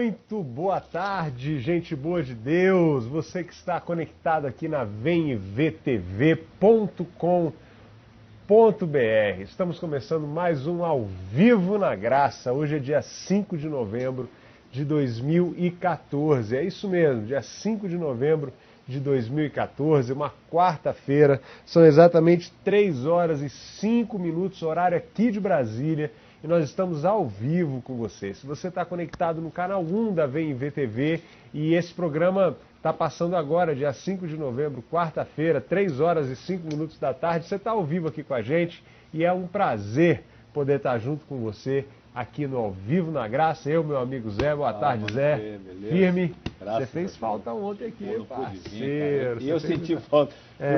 Muito boa tarde, gente boa de Deus, você que está conectado aqui na vemvtv.com.br. Estamos começando mais um Ao Vivo na Graça. Hoje é dia 5 de novembro de 2014. É isso mesmo, dia 5 de novembro de 2014, uma quarta-feira. São exatamente 3 horas e 5 minutos, horário aqui de Brasília. E nós estamos ao vivo com você. Se você está conectado no canal 1 da VemVTV e esse programa está passando agora, dia 5 de novembro, quarta-feira, 3 horas e 5 minutos da tarde, você está ao vivo aqui com a gente e é um prazer poder estar junto com você aqui no Ao Vivo na Graça. Eu, meu amigo Zé, boa tarde, Zé. Firme. Você fez falta ontem aqui, parceiro. E eu senti falta,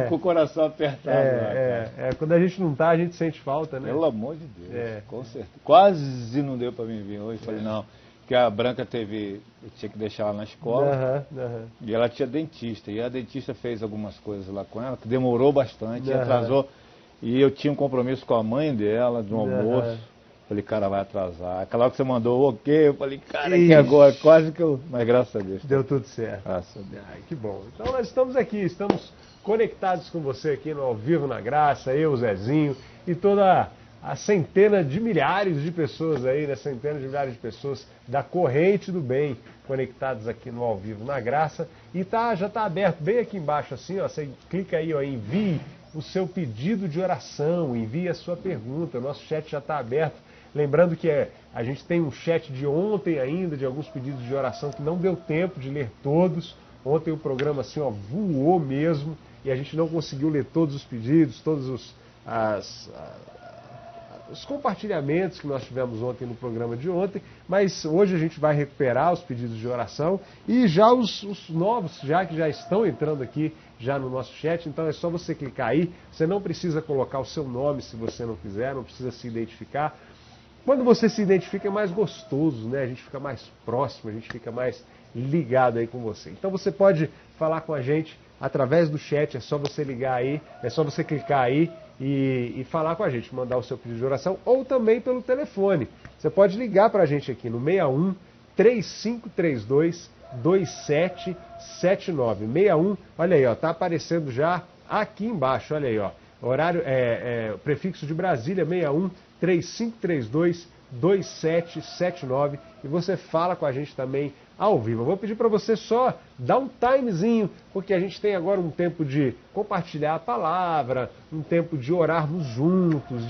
com o coração apertado. Quando a gente não tá, a gente sente falta, né? Pelo amor de Deus, com certeza. Quase não deu para mim vir hoje. Falei, não, porque a Branca eu tinha que deixar ela na escola. E ela tinha dentista. E a dentista fez algumas coisas lá com ela, que demorou bastante, atrasou. E eu tinha um compromisso com a mãe dela, de um almoço. Falei, cara, vai atrasar. Aquela hora que você mandou ok, eu falei, cara, que agora, quase que eu... Mas graças a Deus. Deu tudo certo. Graças a Deus. Ai, que bom. Então nós estamos aqui, estamos conectados com você aqui no Ao Vivo na Graça, eu, Zezinho, e toda a centena de milhares de pessoas aí, né? Centenas de milhares de pessoas da Corrente do Bem, conectados aqui no Ao Vivo na Graça. E já está aberto bem aqui embaixo assim, ó, você clica aí, ó, envie o seu pedido de oração, envie a sua pergunta, o nosso chat já está aberto. Lembrando que a gente tem um chat de ontem ainda, de alguns pedidos de oração que não deu tempo de ler todos. Ontem o programa assim, ó, voou mesmo e a gente não conseguiu ler todos os pedidos, todos os compartilhamentos que nós tivemos ontem no programa de ontem, mas hoje a gente vai recuperar os pedidos de oração e já os novos, que já estão entrando aqui já no nosso chat, então é só você clicar aí, você não precisa colocar o seu nome se você não quiser, não precisa se identificar. Quando você se identifica é mais gostoso, né? A gente fica mais próximo, a gente fica mais ligado aí com você. Então você pode falar com a gente através do chat, é só você ligar aí, é só você clicar aí e falar com a gente, mandar o seu pedido de oração, ou também pelo telefone. Você pode ligar para a gente aqui no 61 3532 2779. 61, olha aí, ó, tá aparecendo já aqui embaixo, olha aí, ó. Horário, prefixo de Brasília, 61 3532 2779, e você fala com a gente também ao vivo. Eu vou pedir para você só dar um timezinho, porque a gente tem agora um tempo de compartilhar a palavra, um tempo de orarmos juntos,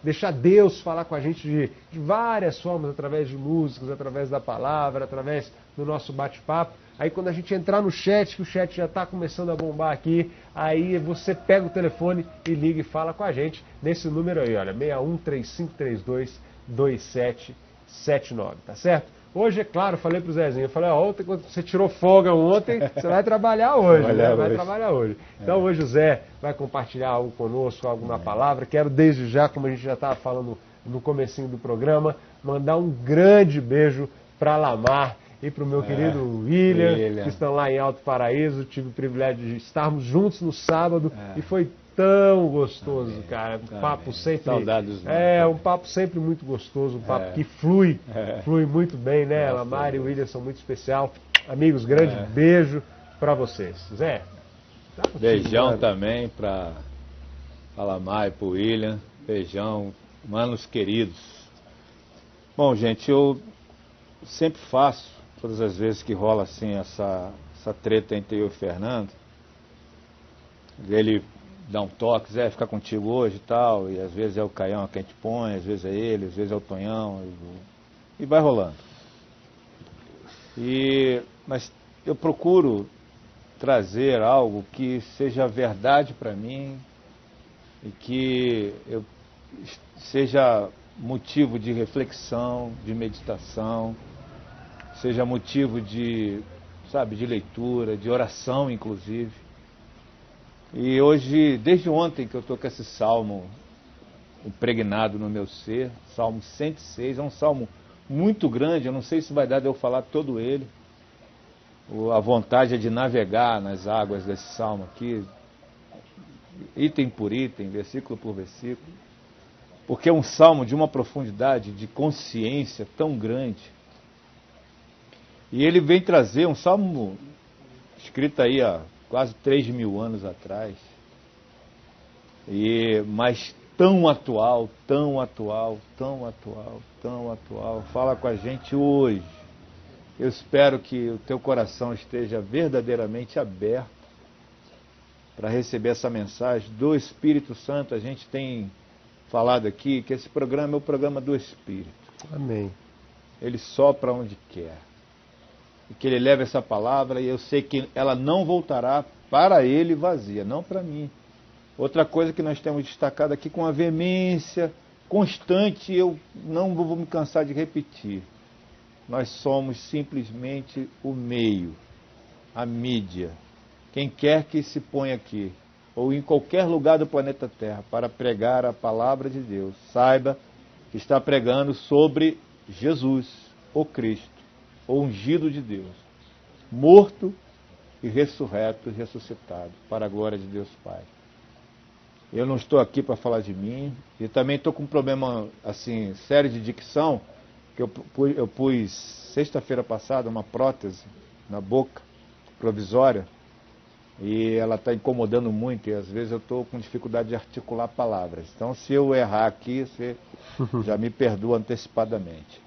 deixar Deus falar com a gente de várias formas, através de músicas, através da palavra, através do nosso bate-papo. Aí quando a gente entrar no chat, que o chat já está começando a bombar aqui, aí você pega o telefone e liga e fala com a gente nesse número aí, olha, 61 3532 2779, tá certo? Hoje, é claro, falei pro Zezinho, eu falei, ontem quando você tirou folga ontem, você vai trabalhar hoje, vai trabalhar hoje. Então hoje o Zé vai compartilhar algo conosco, alguma palavra. Quero desde já, como a gente já estava falando no comecinho do programa, mandar um grande beijo para Lamar e para o meu querido William, que estão lá em Alto Paraíso. Tive o privilégio de estarmos juntos no sábado e foi tão gostoso, cara. Um papo sempre... Saudades. Um papo sempre muito gostoso, um papo que flui muito bem, né? Lamar e o William são muito especial. Amigos, grande beijo para vocês. Zé? Beijão também para Lamar e para o William. Beijão, manos queridos. Bom, gente, eu sempre faço, todas as vezes que rola assim essa treta entre eu e o Fernando, ele dá um toque, Zé, ficar contigo hoje e tal, e às vezes é o Caião que a gente põe, às vezes é ele, às vezes é o Tonhão, e vai rolando. Mas eu procuro trazer algo que seja verdade para mim e que seja motivo de reflexão, de meditação, seja motivo de leitura, de oração, inclusive. E hoje, desde ontem que eu estou com esse salmo impregnado no meu ser, Salmo 106, é um salmo muito grande, eu não sei se vai dar de eu falar todo ele. A vontade é de navegar nas águas desse salmo aqui, item por item, versículo por versículo, porque é um salmo de uma profundidade de consciência tão grande. E ele vem trazer um salmo escrito aí há quase 3.000 anos atrás, mas tão atual, tão atual, tão atual, tão atual. Fala com a gente hoje. Eu espero que o teu coração esteja verdadeiramente aberto para receber essa mensagem do Espírito Santo. A gente tem falado aqui que esse programa é o programa do Espírito. Amém. Ele sopra onde quer. E que ele leve essa palavra, e eu sei que ela não voltará para ele vazia, não para mim. Outra coisa que nós temos destacado aqui com a veemência constante, eu não vou me cansar de repetir. Nós somos simplesmente o meio, a mídia. Quem quer que se ponha aqui, ou em qualquer lugar do planeta Terra, para pregar a palavra de Deus, saiba que está pregando sobre Jesus, o Cristo, o ungido de Deus, morto e ressurreto e ressuscitado, para a glória de Deus Pai. Eu não estou aqui para falar de mim, e também estou com um problema assim, sério de dicção, que eu pus sexta-feira passada uma prótese na boca, provisória, e ela está incomodando muito, e às vezes eu estou com dificuldade de articular palavras. Então, se eu errar aqui, você já me perdoa antecipadamente.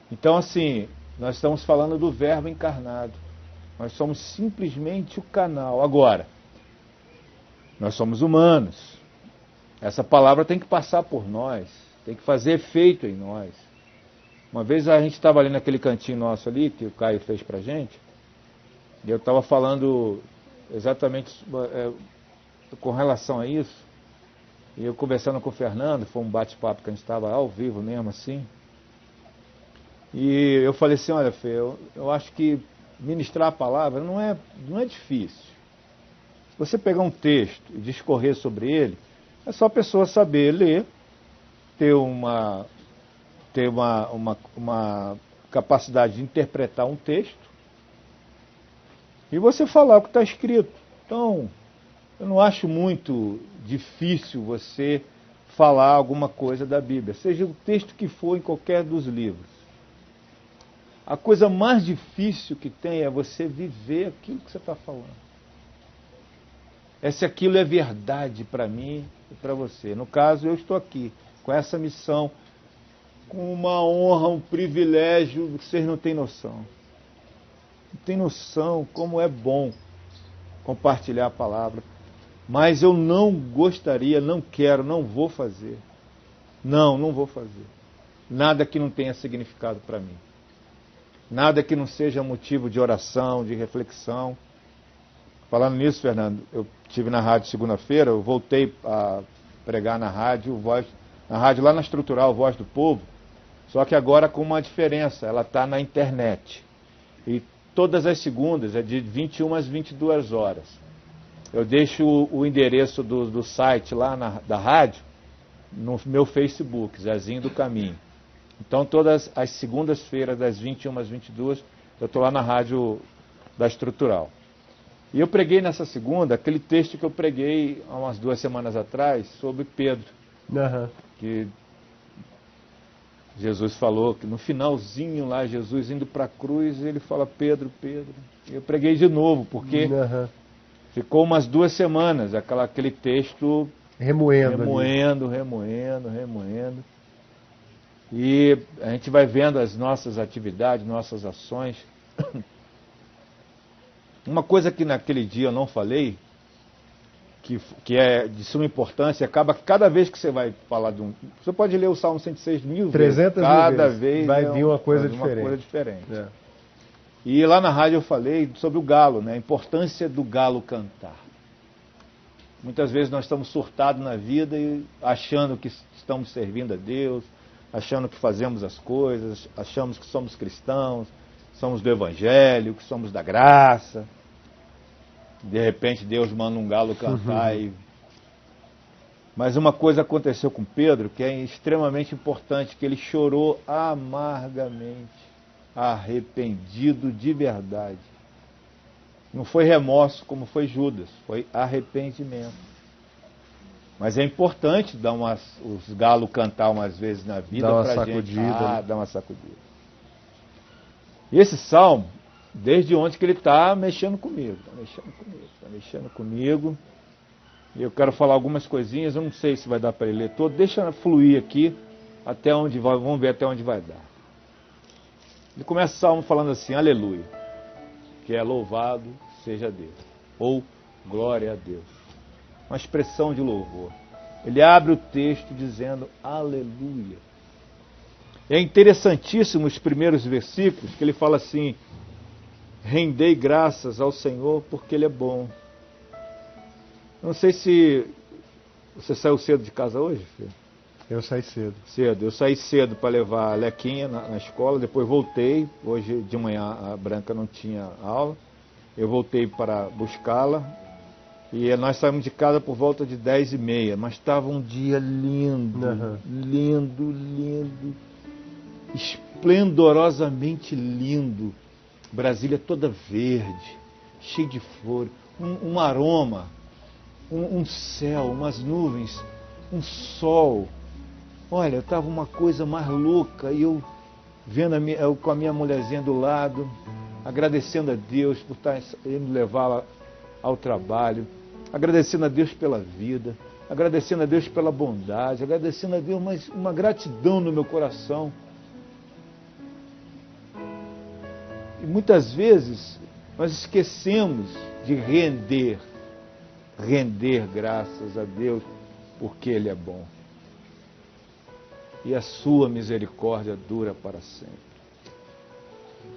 Então, assim, nós estamos falando do Verbo encarnado. Nós somos simplesmente o canal. Agora, nós somos humanos. Essa palavra tem que passar por nós, tem que fazer efeito em nós. Uma vez a gente estava ali naquele cantinho nosso ali, que o Caio fez pra gente, e eu estava falando exatamente com relação a isso, e eu conversando com o Fernando, foi um bate-papo que a gente estava ao vivo mesmo assim, e eu falei assim, olha Fê, eu acho que ministrar a palavra não é difícil. Se você pegar um texto e discorrer sobre ele, é só a pessoa saber ler, ter uma capacidade de interpretar um texto e você falar o que está escrito. Então, eu não acho muito difícil você falar alguma coisa da Bíblia, seja o texto que for em qualquer dos livros. A coisa mais difícil que tem é você viver aquilo que você está falando. Se aquilo é verdade para mim e para você. No caso, eu estou aqui com essa missão, com uma honra, um privilégio, vocês não têm noção. Não tem noção como é bom compartilhar a palavra. Mas eu não gostaria, não quero, não vou fazer. Não vou fazer. Nada que não tenha significado para mim. Nada que não seja motivo de oração, de reflexão. Falando nisso, Fernando, eu estive na rádio segunda-feira, eu voltei a pregar na rádio lá na Estrutural, Voz do Povo, só que agora com uma diferença, ela está na internet. E todas as segundas, é de 21 às 22 horas. Eu deixo o endereço do site lá da rádio no meu Facebook, Zezinho do Caminho. Então todas as segundas-feiras, das 21 às 22, eu estou lá na rádio da Estrutural. E eu preguei nessa segunda aquele texto que eu preguei há umas 2 semanas atrás sobre Pedro. Uhum. Que Jesus falou que no finalzinho lá, Jesus indo para a cruz, ele fala, Pedro, Pedro. E eu preguei de novo, porque ficou umas 2 semanas aquele texto remoendo. E a gente vai vendo as nossas atividades, nossas ações. Uma coisa que naquele dia eu não falei, que é de suma importância, acaba que cada vez que você vai falar de um... Você pode ler o Salmo 106 mil vezes. 300 cada vezes. vez vai vir uma coisa diferente. É. E lá na rádio eu falei sobre o galo, né? A importância do galo cantar. Muitas vezes nós estamos surtados na vida e achando que estamos servindo a Deus, achando que fazemos as coisas, achamos que somos cristãos, somos do Evangelho, que somos da graça. De repente Deus manda um galo cantar. Mas uma coisa aconteceu com Pedro que é extremamente importante, que ele chorou amargamente, arrependido de verdade. Não foi remorso como foi Judas, foi arrependimento. Mas é importante dar os galos cantar umas vezes na vida para a gente dar uma sacudida. E esse salmo, desde ontem que ele está mexendo comigo, está mexendo comigo. E eu quero falar algumas coisinhas, eu não sei se vai dar para ele ler todo, deixa fluir aqui, até onde vai, vamos ver até onde vai dar. Ele começa o salmo falando assim, aleluia, que é louvado seja Deus, ou glória a Deus, uma expressão de louvor. Ele abre o texto dizendo aleluia. É interessantíssimo os primeiros versículos, que ele fala assim, rendei graças ao Senhor porque Ele é bom. Não sei se você saiu cedo de casa hoje, filho? Eu saí cedo. Cedo. Eu saí cedo para levar a Lequinha na escola, depois voltei. Hoje de manhã a Branca não tinha aula. Eu voltei para buscá-la. E nós saímos de casa por volta de 10h30. Mas estava um dia lindo, lindo, esplendorosamente lindo. Brasília toda verde, cheia de flores, um aroma, um céu, umas nuvens, um sol. Olha, estava uma coisa mais louca, e eu vendo eu com a minha mulherzinha do lado, agradecendo a Deus por estar indo levá-la ao trabalho, agradecendo a Deus pela vida, agradecendo a Deus pela bondade, agradecendo a Deus, mas uma gratidão no meu coração. E muitas vezes nós esquecemos de render graças a Deus, porque Ele é bom. E a sua misericórdia dura para sempre.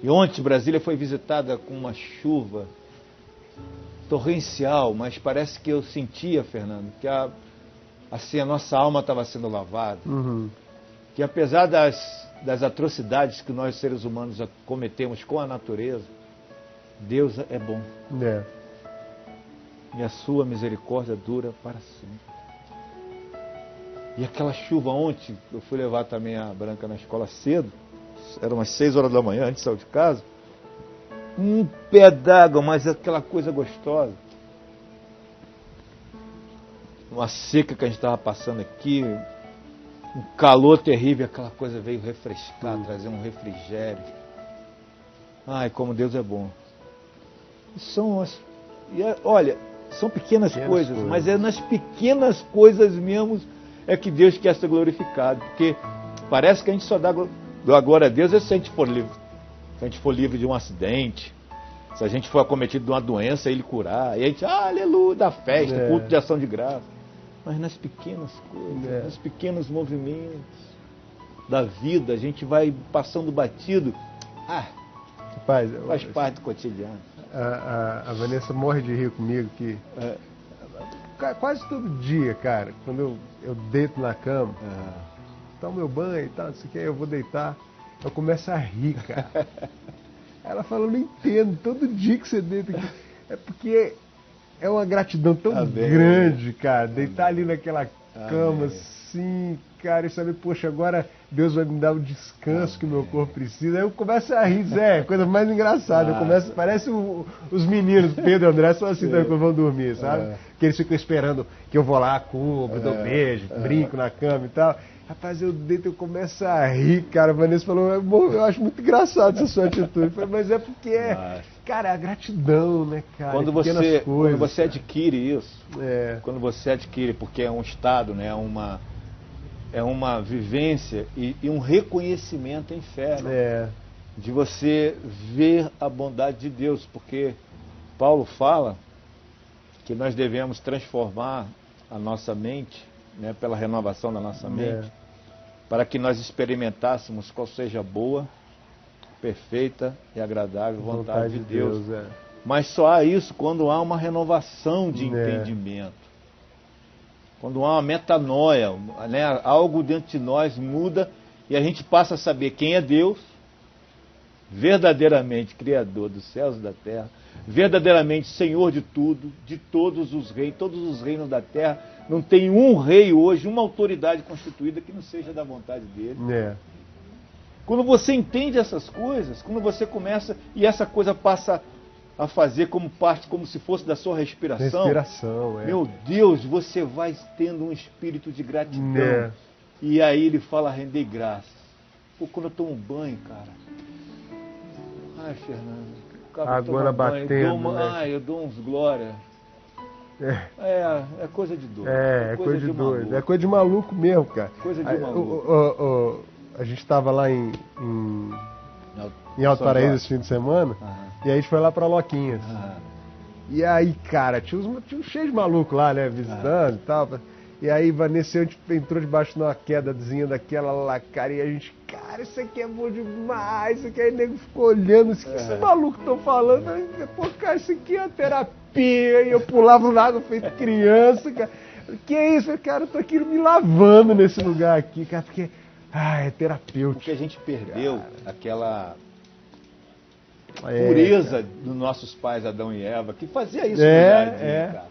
E ontem Brasília foi visitada com uma chuva torrencial, mas parece que eu sentia, Fernando, que assim a nossa alma estava sendo lavada. Que apesar das atrocidades que nós seres humanos cometemos com a natureza, Deus é bom. É. E a sua misericórdia dura para sempre. E aquela chuva ontem, eu fui levar também a Branca na escola cedo, eram umas 6 horas da manhã, antes de sair de casa, um pé d'água, mas aquela coisa gostosa. Uma seca que a gente estava passando aqui, um calor terrível, aquela coisa veio refrescar, trazer um refrigério. Ai, como Deus é bom. Olha, são pequenas coisas, mas é nas pequenas coisas mesmo é que Deus quer ser glorificado. Porque parece que a gente só dá glória a Deus se a gente for livre. Se a gente for livre de um acidente, se a gente for acometido de uma doença e Ele curar, e a gente, aleluia, dá festa, culto de ação de graça. Mas nas pequenas coisas, nos pequenos movimentos da vida, a gente vai passando batido. Rapaz, faz parte do cotidiano. A Vanessa morre de rir comigo que quase todo dia, cara, quando eu deito na cama, tomo meu banho e tal, não sei o que, eu vou deitar, eu começo a rir, cara. Ela fala, eu não entendo, todo dia que você deita aqui, é porque é uma gratidão tão grande, cara, deitar ali naquela cama assim, cara, e saber, poxa, agora Deus vai me dar o descanso que o meu corpo precisa. Aí eu começo a rir, Zé, coisa mais engraçada. Parece os meninos, Pedro e André, são assim também quando vão dormir, sabe? Que eles ficam esperando que eu vou lá, cubro, dou beijo, brinco na cama e tal. Rapaz, eu deito, eu começo a rir, cara. A Vanessa falou, eu acho muito engraçado essa sua atitude. Eu falei, mas é porque cara, é a gratidão, né, cara? Quando você adquire isso, quando você adquire, porque é um estado, né, é uma vivência e um reconhecimento em fé, né? De você ver a bondade de Deus, porque Paulo fala que nós devemos transformar a nossa mente, né, pela renovação da nossa mente, para que nós experimentássemos qual seja a boa, perfeita e agradável vontade de Deus. Mas só há isso quando há uma renovação de entendimento. Quando há uma metanoia, né, algo dentro de nós muda e a gente passa a saber quem é Deus, verdadeiramente Criador dos céus e da terra, verdadeiramente Senhor de tudo, de todos os reinos da terra. Não tem um rei hoje, uma autoridade constituída que não seja da vontade dele. Quando você entende essas coisas, quando você começa e essa coisa passa a fazer como parte, como se fosse da sua respiração, meu Deus, você vai tendo um espírito de gratidão. E aí ele fala, render graças. Pô, quando eu tomo banho, cara, Ai, Fernando. A aguana batendo. Eu dou uns glória. É coisa de doido. É coisa de doido. É coisa de maluco mesmo, cara. Coisa de maluco. A gente estava lá em Alto Paraíso esse fim de semana, e aí a gente foi lá pra Loquinhas. E aí, cara, tinha um cheio de maluco lá, né, visitando e tal. E aí, Vanessa, a gente entrou debaixo de uma quedazinha daquela lá, cara, e a gente, cara, isso aqui é bom demais, isso aqui. Aí o nego ficou olhando, assim, o que esses malucos estão falando? Aí, pô, cara, isso aqui é terapia. E eu pulava no água feito criança, cara. Que é isso, cara, eu tô aqui me lavando nesse lugar aqui, cara, porque, é terapêutico. Porque a gente perdeu, cara, aquela pureza dos nossos pais, Adão e Eva, que fazia isso no jardim, cara.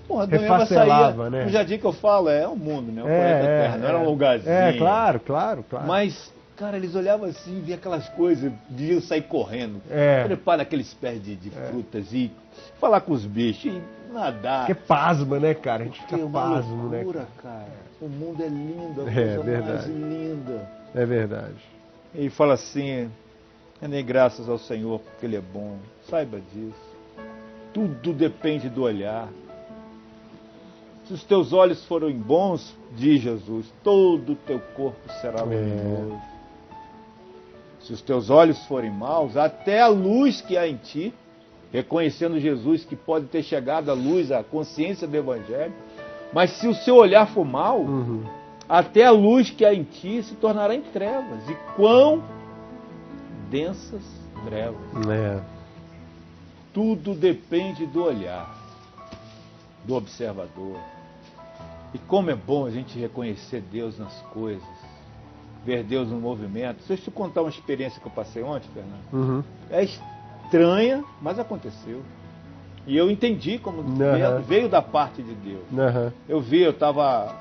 Porra, Adão e Eva saía, né? No jardim que eu falo, é o mundo, né? O planeta Terra, não era um lugarzinho. Claro. Mas, cara, eles olhavam assim, via aquelas coisas, deviam sair correndo, trepar aqueles pés de frutas e falar com os bichos e nadar. Que pasma, né, cara? A gente fica pasmo, né? Cara. O mundo é lindo, a coisa mais linda. É verdade. E fala assim, nem graças ao Senhor, porque Ele é bom. Saiba disso. Tudo depende do olhar. Se os teus olhos forem bons, diz Jesus, todo o teu corpo será luminoso. Se os teus olhos forem maus, até a luz que há em ti, reconhecendo Jesus que pode ter chegado à luz, à consciência do Evangelho, mas se o seu olhar for mau, até a luz que há em ti se tornará em trevas. E quão densas trevas. Tudo depende do olhar, do observador. E como é bom a gente reconhecer Deus nas coisas, ver Deus no movimento. Deixa eu te contar uma experiência que eu passei ontem, Fernando. É estranha, mas aconteceu. E eu entendi como veio da parte de Deus. Eu estava...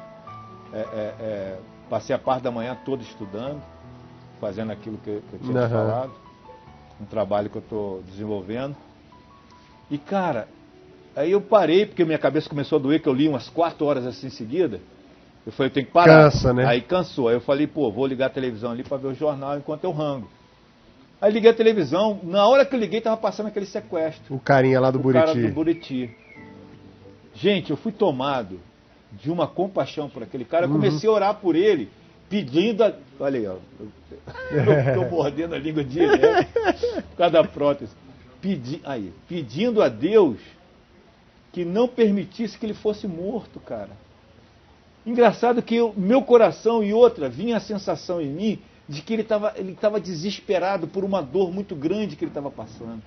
passei a parte da manhã toda estudando, fazendo aquilo que eu tinha te falado, um trabalho que eu estou desenvolvendo. E, cara... Aí eu parei, porque minha cabeça começou a doer, que eu li umas 4 horas assim em seguida. Eu falei, eu tenho que parar. Cansa, né? Aí cansou. Aí eu falei, vou ligar a televisão ali para ver o jornal enquanto eu rango. Aí liguei a televisão, na hora que eu liguei estava passando aquele sequestro. O carinha lá do Buriti. O cara do Buriti. Gente, eu fui tomado de uma compaixão por aquele cara. Eu comecei a orar por ele, pedindo Olha aí, ó. Eu estou mordendo a língua direto por causa da prótese. Pedindo a Deus que não permitisse que ele fosse morto, cara. Engraçado que meu coração e outra, vinha a sensação em mim de que ele estava desesperado por uma dor muito grande que ele estava passando.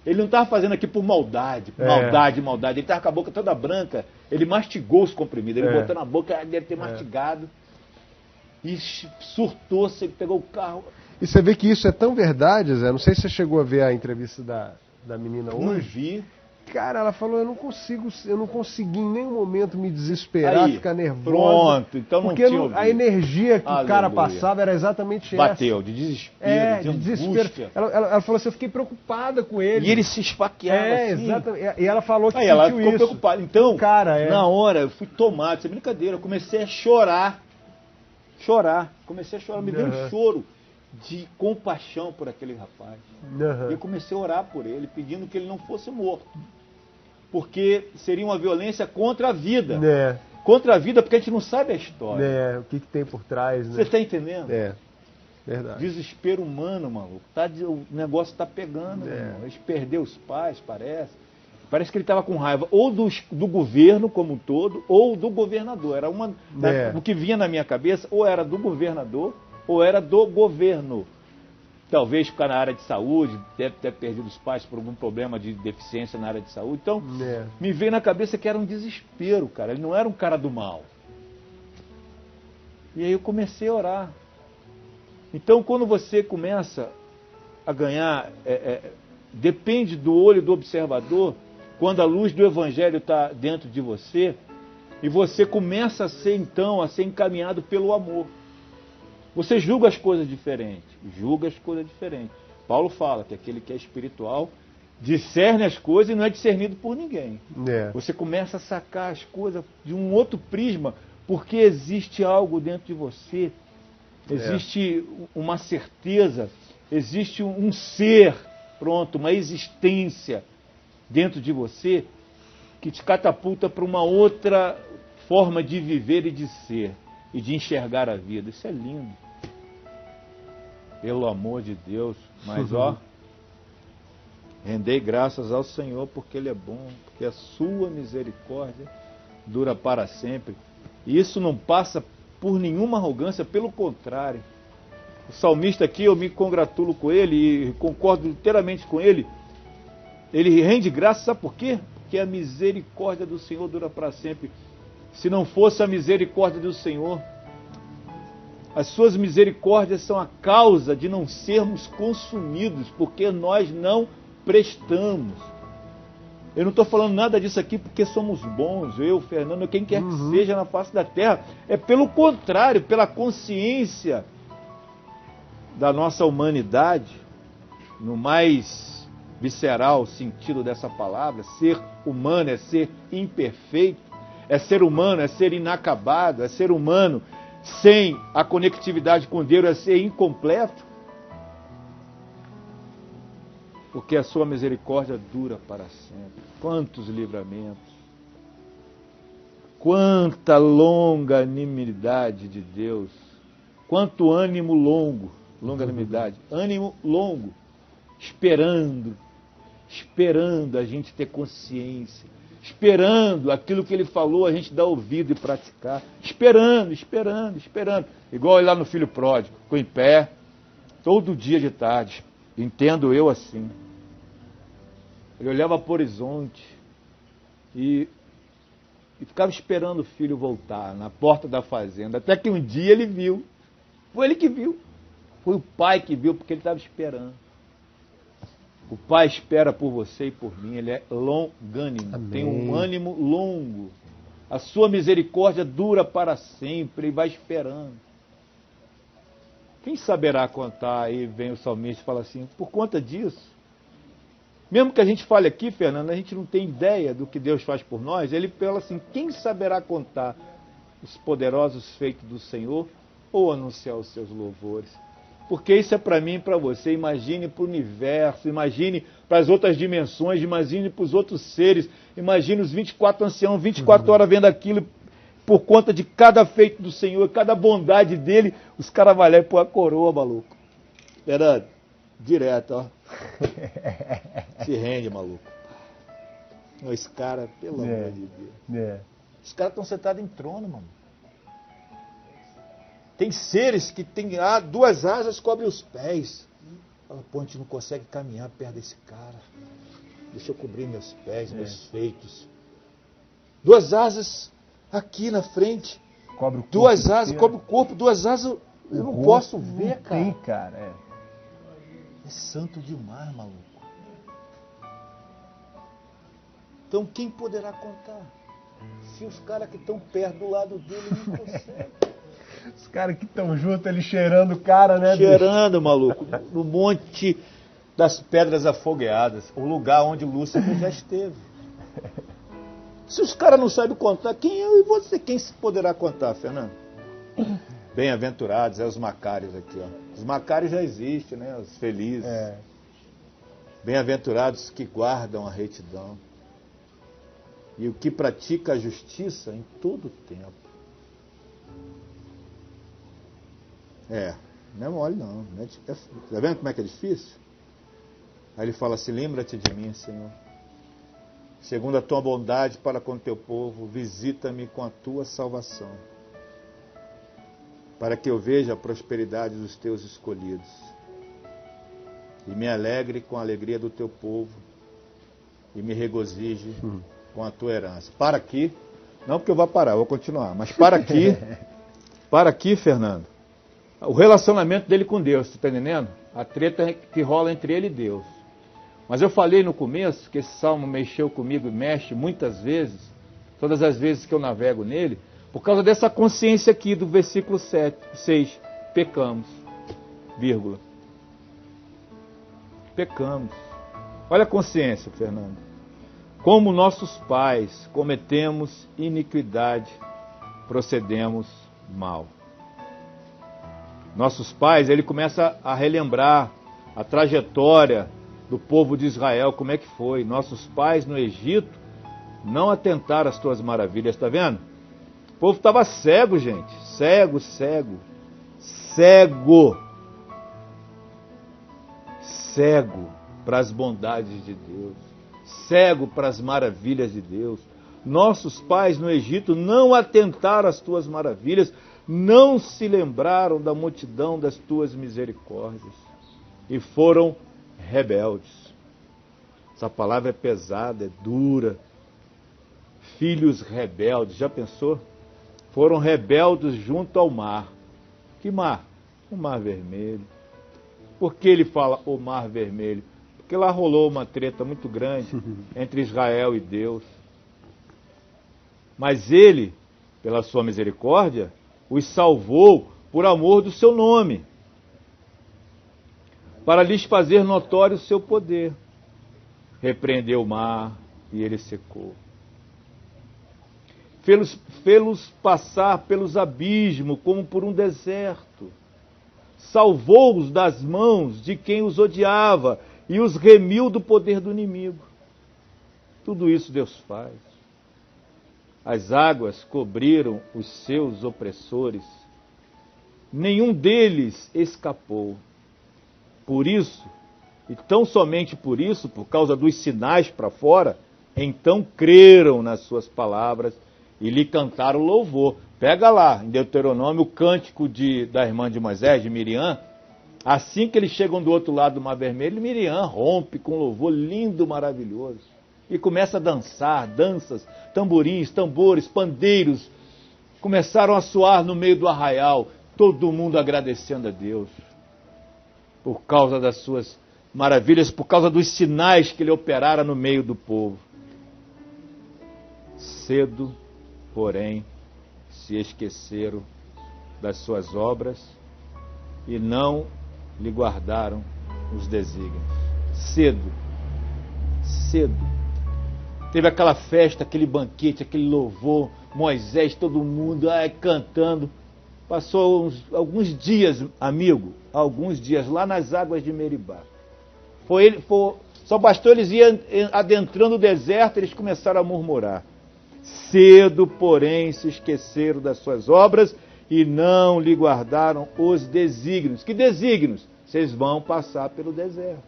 Ele não estava fazendo aqui por maldade. Ele estava com a boca toda branca, ele mastigou os comprimidos, ele botou na boca, deve ter mastigado, e surtou, ele pegou o carro. E você vê que isso é tão verdade, Zé, não sei se você chegou a ver a entrevista da menina hoje. Não vi. Cara, ela falou, eu não consegui em nenhum momento me desesperar, ficar nervosa. Pronto, então não tinha ouvido. A energia que o cara passava era exatamente essa. Bateu, de desespero, de desespero. Ela falou assim, eu fiquei preocupada com ele. E ele se esfaqueava assim. Exatamente. E ela falou que ela ficou preocupada. Então, cara, na hora, eu fui tomado, isso é brincadeira, eu comecei a chorar. Comecei a chorar, me deu um choro de compaixão por aquele rapaz. E eu comecei a orar por ele, pedindo que ele não fosse morto. Porque seria uma violência contra a vida. Contra a vida, porque a gente não sabe a história. O que tem por trás, né? Você está entendendo? Verdade. Desespero humano, maluco. O negócio está pegando, irmão. Eles perderam os pais, parece. Parece que ele estava com raiva ou do governo como um todo, ou do governador. Era o que vinha na minha cabeça, ou era do governador, ou era do governo. Talvez ficar na área de saúde, deve ter perdido os pais por algum problema de deficiência na área de saúde. Então, me veio na cabeça que era um desespero, cara. Ele não era um cara do mal. E aí eu comecei a orar. Então, quando você começa a ganhar, depende do olho do observador, quando a luz do Evangelho está dentro de você, e você começa a ser, então, a ser encaminhado pelo amor. Você julga as coisas diferentes. Paulo fala que aquele que é espiritual discerne as coisas e não é discernido por ninguém. Você começa a sacar as coisas de um outro prisma, porque existe algo dentro de você, existe uma certeza, existe um ser pronto, uma existência dentro de você que te catapulta para uma outra forma de viver e de ser e de enxergar a vida. Isso é lindo. Pelo amor de Deus. Mas rendei graças ao Senhor porque Ele é bom, porque a sua misericórdia dura para sempre. E isso não passa por nenhuma arrogância, pelo contrário. O salmista aqui, eu me congratulo com ele e concordo inteiramente com ele. Ele rende graça, sabe por quê? Porque a misericórdia do Senhor dura para sempre. Se não fosse a misericórdia do Senhor, as suas misericórdias são a causa de não sermos consumidos, porque nós não prestamos. Eu não estou falando nada disso aqui porque somos bons, eu, Fernando, quem quer que seja na face da terra. É pelo contrário, pela consciência da nossa humanidade, no mais visceral sentido dessa palavra. Ser humano é ser imperfeito, é ser humano, é ser inacabado, é ser humano sem a conectividade com Deus, é ser incompleto. Porque a sua misericórdia dura para sempre. Quantos livramentos, quanta longanimidade de Deus, quanto ânimo longo, longanimidade, ânimo longo, esperando a gente ter consciência, esperando aquilo que Ele falou a gente dar ouvido e praticar, esperando. Igual lá no filho pródigo, ficou em pé, todo dia de tarde, entendo eu assim. Ele olhava para o horizonte e ficava esperando o filho voltar na porta da fazenda, até que um dia ele viu. Foi ele que viu. Foi o pai que viu, porque ele estava esperando. O pai espera por você e por mim, ele é longânimo, amém. Tem um ânimo longo. A sua misericórdia dura para sempre e vai esperando. Quem saberá contar? Aí vem o salmista e fala assim, por conta disso, mesmo que a gente fale aqui, Fernando, a gente não tem ideia do que Deus faz por nós, ele fala assim, quem saberá contar os poderosos feitos do Senhor ou anunciar os seus louvores? Porque isso é para mim e para você. Imagine para o universo, imagine para as outras dimensões, imagine para os outros seres, imagine os 24 anciãos, 24 horas vendo aquilo, por conta de cada feito do Senhor, cada bondade dele, os caras vão lá e pôr a coroa, maluco. Era direto, ó. Se rende, maluco. Esse cara, pelo amor de Deus. Os caras estão sentados em trono, mano. Tem seres que têm duas asas cobrem os pés. Fala, pô, a gente não consegue caminhar perto desse cara. Deixa eu cobrir meus pés, meus feitos. Duas asas aqui na frente. Cobre o corpo duas asas, cobre o corpo, duas asas eu não posso ver, cara. Tem, cara. É santo demais, maluco. Então quem poderá contar? Se os caras que estão perto do lado dele não conseguem. Os caras que estão juntos, ele cheirando o cara, né? Cheirando, maluco. No monte das pedras afogueadas. O lugar onde Lúcifer já esteve. Se os caras não sabem contar, quem eu e você? Quem se poderá contar, Fernando? Bem-aventurados, os macários aqui, ó. Os macários já existem, né? Os felizes. Bem-aventurados que guardam a retidão. E o que pratica a justiça em todo o tempo. Não é mole não. Tá vendo como é que é difícil? Aí ele fala assim, lembra-te de mim, Senhor. Segundo a tua bondade para com o teu povo, visita-me com a tua salvação. Para que eu veja a prosperidade dos teus escolhidos. E me alegre com a alegria do teu povo. E me regozije com a tua herança. Para aqui. Não porque eu vou parar, eu vou continuar. Mas para aqui. Para aqui, Fernando. O relacionamento dele com Deus, você está entendendo? A treta que rola entre ele e Deus. Mas eu falei no começo que esse salmo mexeu comigo e mexe muitas vezes, todas as vezes que eu navego nele, por causa dessa consciência aqui do versículo 6. Pecamos, vírgula. Pecamos. Olha a consciência, Fernando. Como nossos pais cometemos iniquidade, procedemos mal. Nossos pais, ele começa a relembrar a trajetória do povo de Israel, como é que foi? Nossos pais no Egito não atentaram às tuas maravilhas, está vendo? O povo estava cego, gente. Cego, cego. Cego. Cego para as bondades de Deus. Cego para as maravilhas de Deus. Nossos pais no Egito não atentaram às tuas maravilhas, não se lembraram da multidão das tuas misericórdias e foram rebeldes. Essa palavra é pesada, é dura. Filhos rebeldes, já pensou? Foram rebeldes junto ao mar. Que mar? O Mar Vermelho. Por que ele fala o Mar Vermelho? Porque lá rolou uma treta muito grande entre Israel e Deus. Mas ele, pela sua misericórdia, os salvou por amor do seu nome, para lhes fazer notório o seu poder. Repreendeu o mar e ele secou. Fê-los passar pelos abismos como por um deserto. Salvou-os das mãos de quem os odiava e os remiu do poder do inimigo. Tudo isso Deus faz. As águas cobriram os seus opressores. Nenhum deles escapou. Por isso, e tão somente por isso, por causa dos sinais para fora, então creram nas suas palavras e lhe cantaram louvor. Pega lá, em Deuteronômio, o cântico da irmã de Moisés, de Miriam. Assim que eles chegam do outro lado do Mar Vermelho, Miriam rompe com louvor lindo, maravilhoso. E começa a dançar, danças, tamborins, tambores, pandeiros. Começaram a soar no meio do arraial, todo mundo agradecendo a Deus. Por causa das suas maravilhas, por causa dos sinais que ele operara no meio do povo. Cedo, porém, se esqueceram das suas obras e não lhe guardaram os desígnios. Cedo, cedo. Teve aquela festa, aquele banquete, aquele louvor, Moisés, todo mundo cantando. Passou alguns dias, amigo, alguns dias lá nas águas de Meribá. Só bastou eles irem adentrando o deserto, eles começaram a murmurar. Cedo, porém, se esqueceram das suas obras e não lhe guardaram os desígnios. Que desígnios? Vocês vão passar pelo deserto.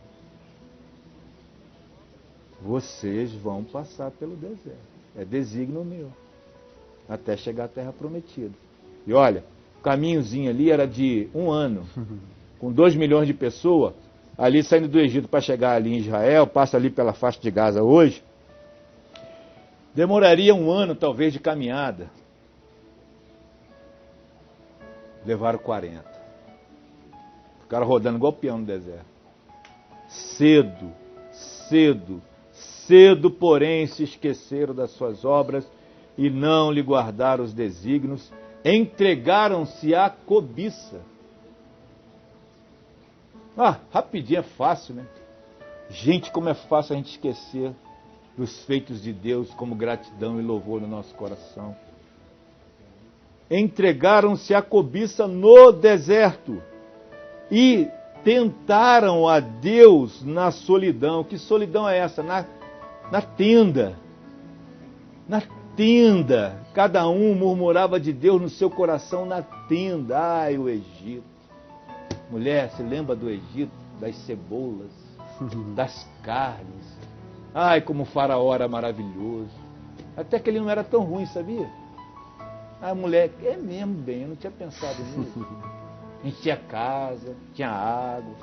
Vocês vão passar pelo deserto. É desígnio meu. Até chegar à terra prometida. E olha, o caminhozinho ali era de 1 ano. Com 2 milhões de pessoas, ali saindo do Egito para chegar ali em Israel, passa ali pela faixa de Gaza hoje. Demoraria 1 ano, talvez, de caminhada. Levaram 40. Ficaram rodando igual peão no deserto. Cedo, cedo, cedo, porém, se esqueceram das suas obras e não lhe guardaram os desígnios, entregaram-se à cobiça. Rapidinho, é fácil, né? Gente, como é fácil a gente esquecer dos feitos de Deus como gratidão e louvor no nosso coração. Entregaram-se à cobiça no deserto e tentaram a Deus na solidão. Que solidão é essa? Na tenda. Na tenda. Cada um murmurava de Deus no seu coração na tenda. Ai, o Egito. Mulher, se lembra do Egito? Das cebolas, das carnes. Ai, como o faraó era maravilhoso. Até que ele não era tão ruim, sabia? A mulher, é mesmo bem, eu não tinha pensado nisso. A gente tinha casa, tinha água,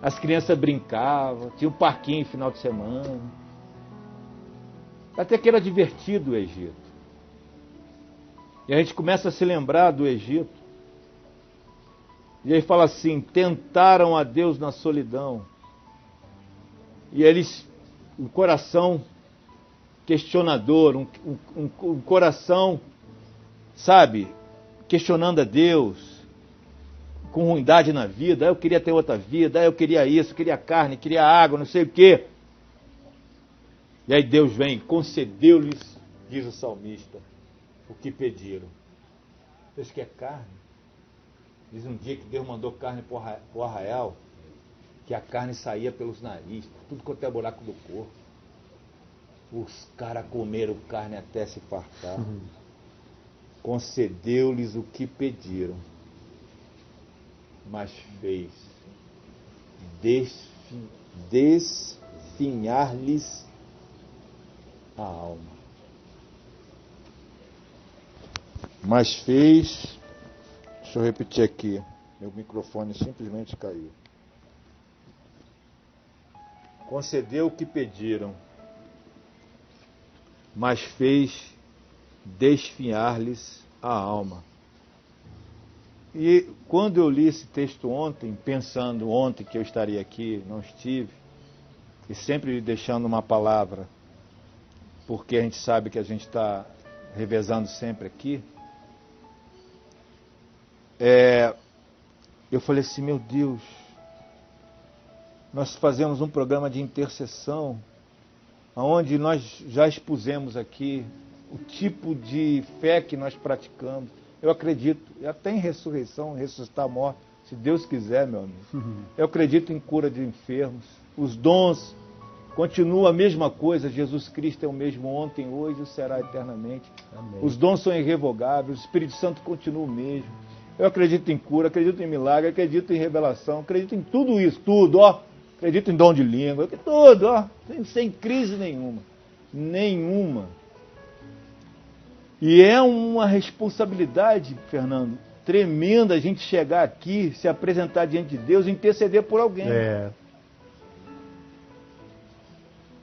as crianças brincavam, tinha um parquinho no final de semana. Até que era divertido o Egito. E a gente começa a se lembrar do Egito. E aí fala assim, tentaram a Deus na solidão. E eles, um coração questionador, um coração, sabe, questionando a Deus, com ruindade na vida. Eu queria ter outra vida, eu queria isso, queria carne, queria água, não sei o quê. E aí Deus vem e concedeu-lhes, diz o salmista, o que pediram. Vocês querem carne? Diz um dia que Deus mandou carne para o arraial, que a carne saía pelos narizes, tudo quanto é buraco do corpo. Os caras comeram carne até se fartar. Concedeu-lhes o que pediram, mas fez desfinhar-lhes a alma. Mas fez, deixa eu repetir aqui, meu microfone simplesmente caiu. Concedeu o que pediram, mas fez desfinhar-lhes a alma. E quando eu li esse texto ontem, pensando ontem que eu estaria aqui, não estive, e sempre deixando uma palavra, porque a gente sabe que a gente está revezando sempre aqui, eu falei assim, meu Deus, nós fazemos um programa de intercessão, onde nós já expusemos aqui o tipo de fé que nós praticamos. Eu acredito até em ressurreição, ressuscitar a morte, se Deus quiser, meu amigo. Eu acredito em cura de enfermos. Os dons continuam a mesma coisa. Jesus Cristo é o mesmo ontem, hoje e será eternamente. Amém. Os dons são irrevogáveis, o Espírito Santo continua o mesmo. Eu acredito em cura, acredito em milagre, acredito em revelação, acredito em tudo isso, tudo, ó. Acredito em dom de língua, tudo, ó. Sem crise nenhuma. Nenhuma. E é uma responsabilidade, Fernando, tremenda a gente chegar aqui, se apresentar diante de Deus e interceder por alguém.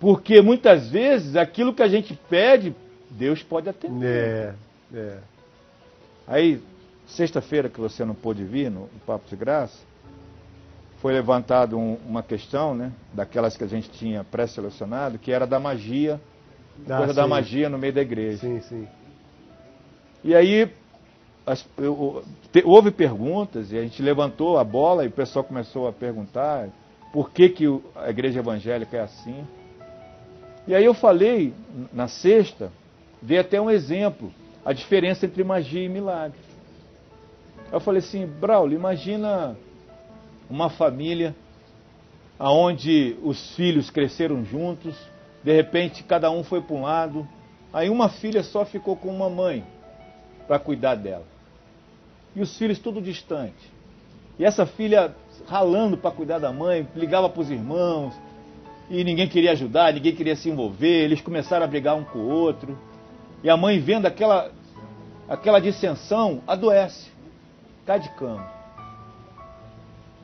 Porque muitas vezes aquilo que a gente pede, Deus pode atender. Aí, sexta-feira que você não pôde vir no Papo de Graça, foi levantado uma questão, né, daquelas que a gente tinha pré-selecionado, que era da magia, coisa da magia no meio da igreja. Sim, sim. E aí houve perguntas e a gente levantou a bola e o pessoal começou a perguntar por que a igreja evangélica é assim. E aí eu falei, na sexta, dei até um exemplo, a diferença entre magia e milagre. Eu falei assim, Braulio, imagina uma família onde os filhos cresceram juntos, de repente cada um foi para um lado, aí uma filha só ficou com uma mãe para cuidar dela. E os filhos tudo distante. E essa filha ralando para cuidar da mãe, ligava para os irmãos, e ninguém queria ajudar, ninguém queria se envolver, eles começaram a brigar um com o outro. E a mãe, vendo aquela dissensão, adoece, cai de cama.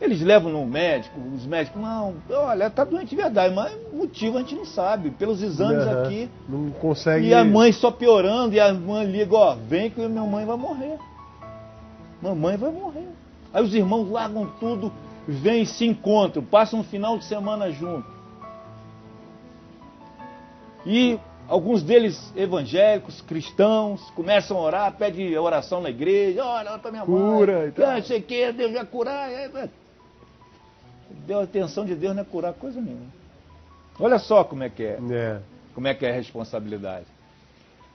Eles levam no médico, os médicos, não, olha, está doente de verdade, mas o motivo a gente não sabe, pelos exames aqui. Não consegue. E a mãe só piorando, e a mãe liga, ó, vem que minha mãe vai morrer. Mamãe vai morrer. Aí os irmãos largam tudo, vêm, se encontram, passam um final de semana juntos. E alguns deles evangélicos, cristãos, começam a orar, pedem oração na igreja, ora para minha mãe, cura e tal. Não sei o que, Deus vai curar. Deu a atenção de Deus não é curar coisa nenhuma. Olha só como é que é. Como é que é a responsabilidade.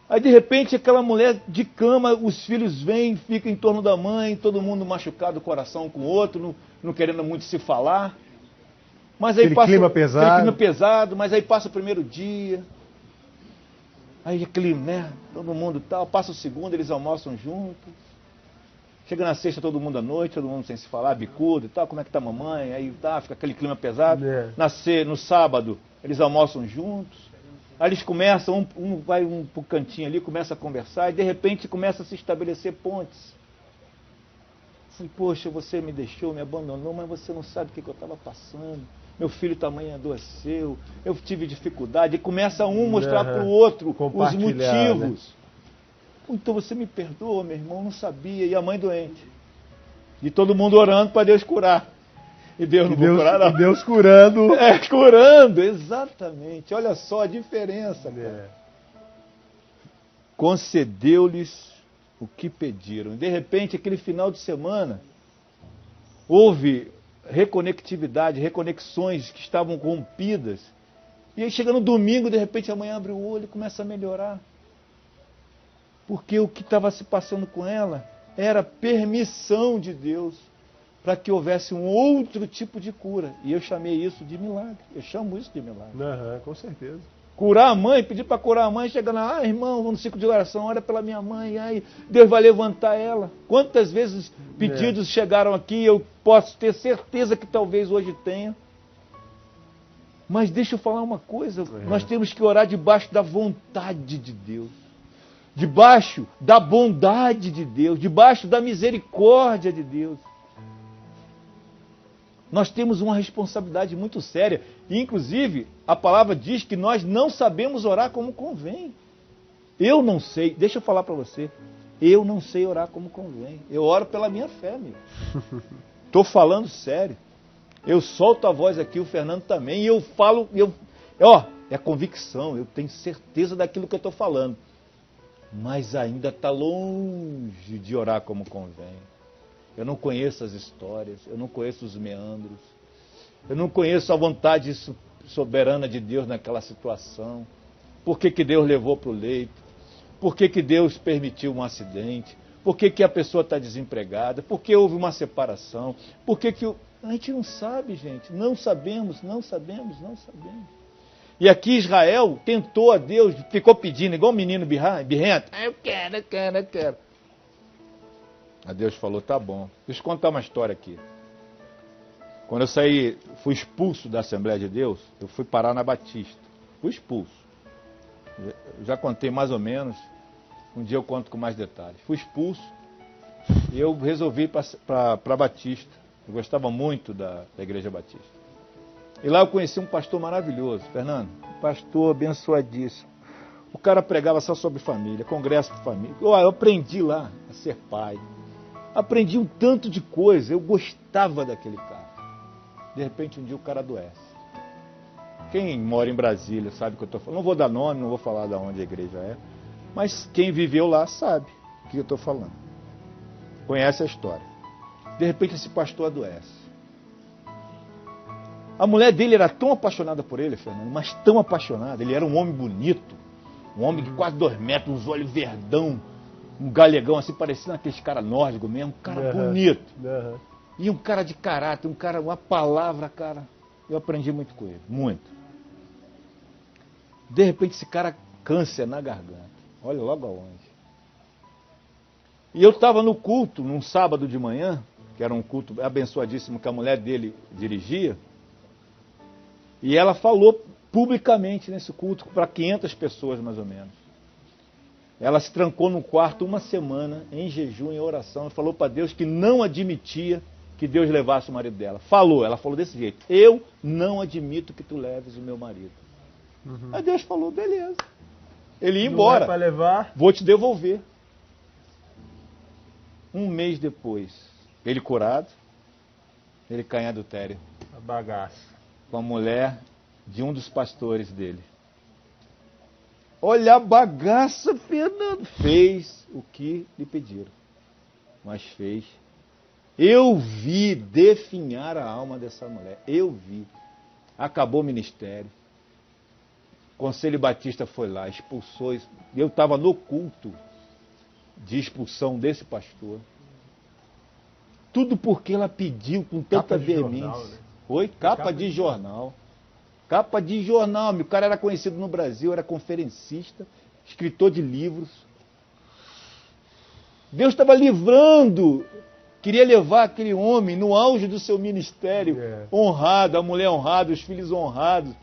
Aí de repente aquela mulher de cama, os filhos vêm, ficam em torno da mãe, todo mundo machucado o coração com o outro, não querendo muito se falar. Mas aí aquele clima pesado. Aquele clima pesado, mas aí passa o primeiro dia. Aí aquele, né, todo mundo tal, passa o segundo, eles almoçam juntos. Chega na sexta todo mundo à noite, todo mundo sem se falar, bicudo e tal, como é que tá a mamãe? Aí tá, fica aquele clima pesado. No sábado, eles almoçam juntos. Aí eles começam, um vai pro cantinho ali, começa a conversar, e de repente começa a se estabelecer pontes. Assim, poxa, você me deixou, me abandonou, mas você não sabe o que eu estava passando. Meu filho também adoeceu, eu tive dificuldade. E começa um mostrar para o outro os motivos. Né? Então você me perdoa, meu irmão, não sabia. E a mãe doente. E todo mundo orando para Deus curar. E Deus não vai curar, não. E Deus curando. Curando, exatamente. Olha só a diferença, cara. Concedeu-lhes o que pediram. De repente, aquele final de semana, houve reconectividade, reconexões que estavam rompidas. E aí, chegando no domingo, de repente, a mãe abre o olho e começa a melhorar. Porque o que estava se passando com ela era permissão de Deus para que houvesse um outro tipo de cura. E eu chamei isso de milagre. Eu chamo isso de milagre. Com certeza. Curar a mãe, pedir para curar a mãe, chegando lá, irmão, vou no ciclo de oração, ora pela minha mãe, aí Deus vai levantar ela. Quantas vezes pedidos chegaram aqui, eu posso ter certeza que talvez hoje tenha. Mas deixa eu falar uma coisa, nós temos que orar debaixo da vontade de Deus, debaixo da bondade de Deus, debaixo da misericórdia de Deus. Nós temos uma responsabilidade muito séria. E, inclusive, a palavra diz que nós não sabemos orar como convém. Eu não sei, deixa eu falar para você, eu não sei orar como convém. Eu oro pela minha fé, meu. Estou falando sério. Eu solto a voz aqui, o Fernando também, e eu falo, é convicção, eu tenho certeza daquilo que eu estou falando. Mas ainda está longe de orar como convém. Eu não conheço as histórias, eu não conheço os meandros, eu não conheço a vontade soberana de Deus naquela situação. Por que Deus levou para o leito? Por que Deus permitiu um acidente? Por que a pessoa está desempregada? Por que houve uma separação? Por que A gente não sabe, gente. Não sabemos. E aqui Israel tentou a Deus, ficou pedindo, igual um menino birrento. Eu quero. A Deus falou, tá bom. Deixa eu contar uma história aqui. Quando eu fui expulso da Assembleia de Deus, eu fui parar na Batista. Fui expulso. Já contei mais ou menos. Um dia eu conto com mais detalhes. Fui expulso e eu resolvi ir para Batista. Eu gostava muito da Igreja Batista. E lá eu conheci um pastor maravilhoso, Fernando. Um pastor abençoadíssimo. O cara pregava só sobre família, congresso de família. Eu aprendi lá a ser pai. Aprendi um tanto de coisa. Eu gostava daquele cara. De repente, um dia o cara adoece. Quem mora em Brasília sabe o que eu estou falando. Não vou dar nome, não vou falar de onde a igreja é. Mas quem viveu lá sabe o que eu estou falando. Conhece a história. De repente, esse pastor adoece. A mulher dele era tão apaixonada por ele, Fernando, mas tão apaixonada. Ele era um homem bonito. Um homem de quase 2 metros, uns olhos verdão. Um galegão assim, parecendo aqueles caras nórdicos mesmo. Um cara bonito. E um cara de caráter, uma palavra, cara. Eu aprendi muito com ele, muito. De repente esse cara câncer na garganta. Olha logo aonde. E eu estava no culto, num sábado de manhã, que era um culto abençoadíssimo que a mulher dele dirigia. E ela falou publicamente nesse culto para 500 pessoas mais ou menos. Ela se trancou no quarto 1 semana, em jejum, em oração, e falou para Deus que não admitia que Deus levasse o marido dela. Ela falou desse jeito, eu não admito que tu leves o meu marido. Aí Deus falou, beleza. Ele ia embora, para levar. Vou te devolver. 1 mês depois, ele curado, ele cai em adultério. A bagaça. Com a mulher de um dos pastores dele. Olha a bagaça, Fernando. Fez o que lhe pediram, mas fez. Eu vi definhar a alma dessa mulher. Eu vi. Acabou o ministério. O Conselho Batista foi lá, expulsou. Eu estava no culto de expulsão desse pastor. Tudo porque ela pediu com tanta veemência. Né? Foi capa de jornal. Capa de jornal. O cara era conhecido no Brasil, era conferencista, escritor de livros. Deus estava livrando, queria levar aquele homem no auge do seu ministério, honrado, a mulher honrada, os filhos honrados.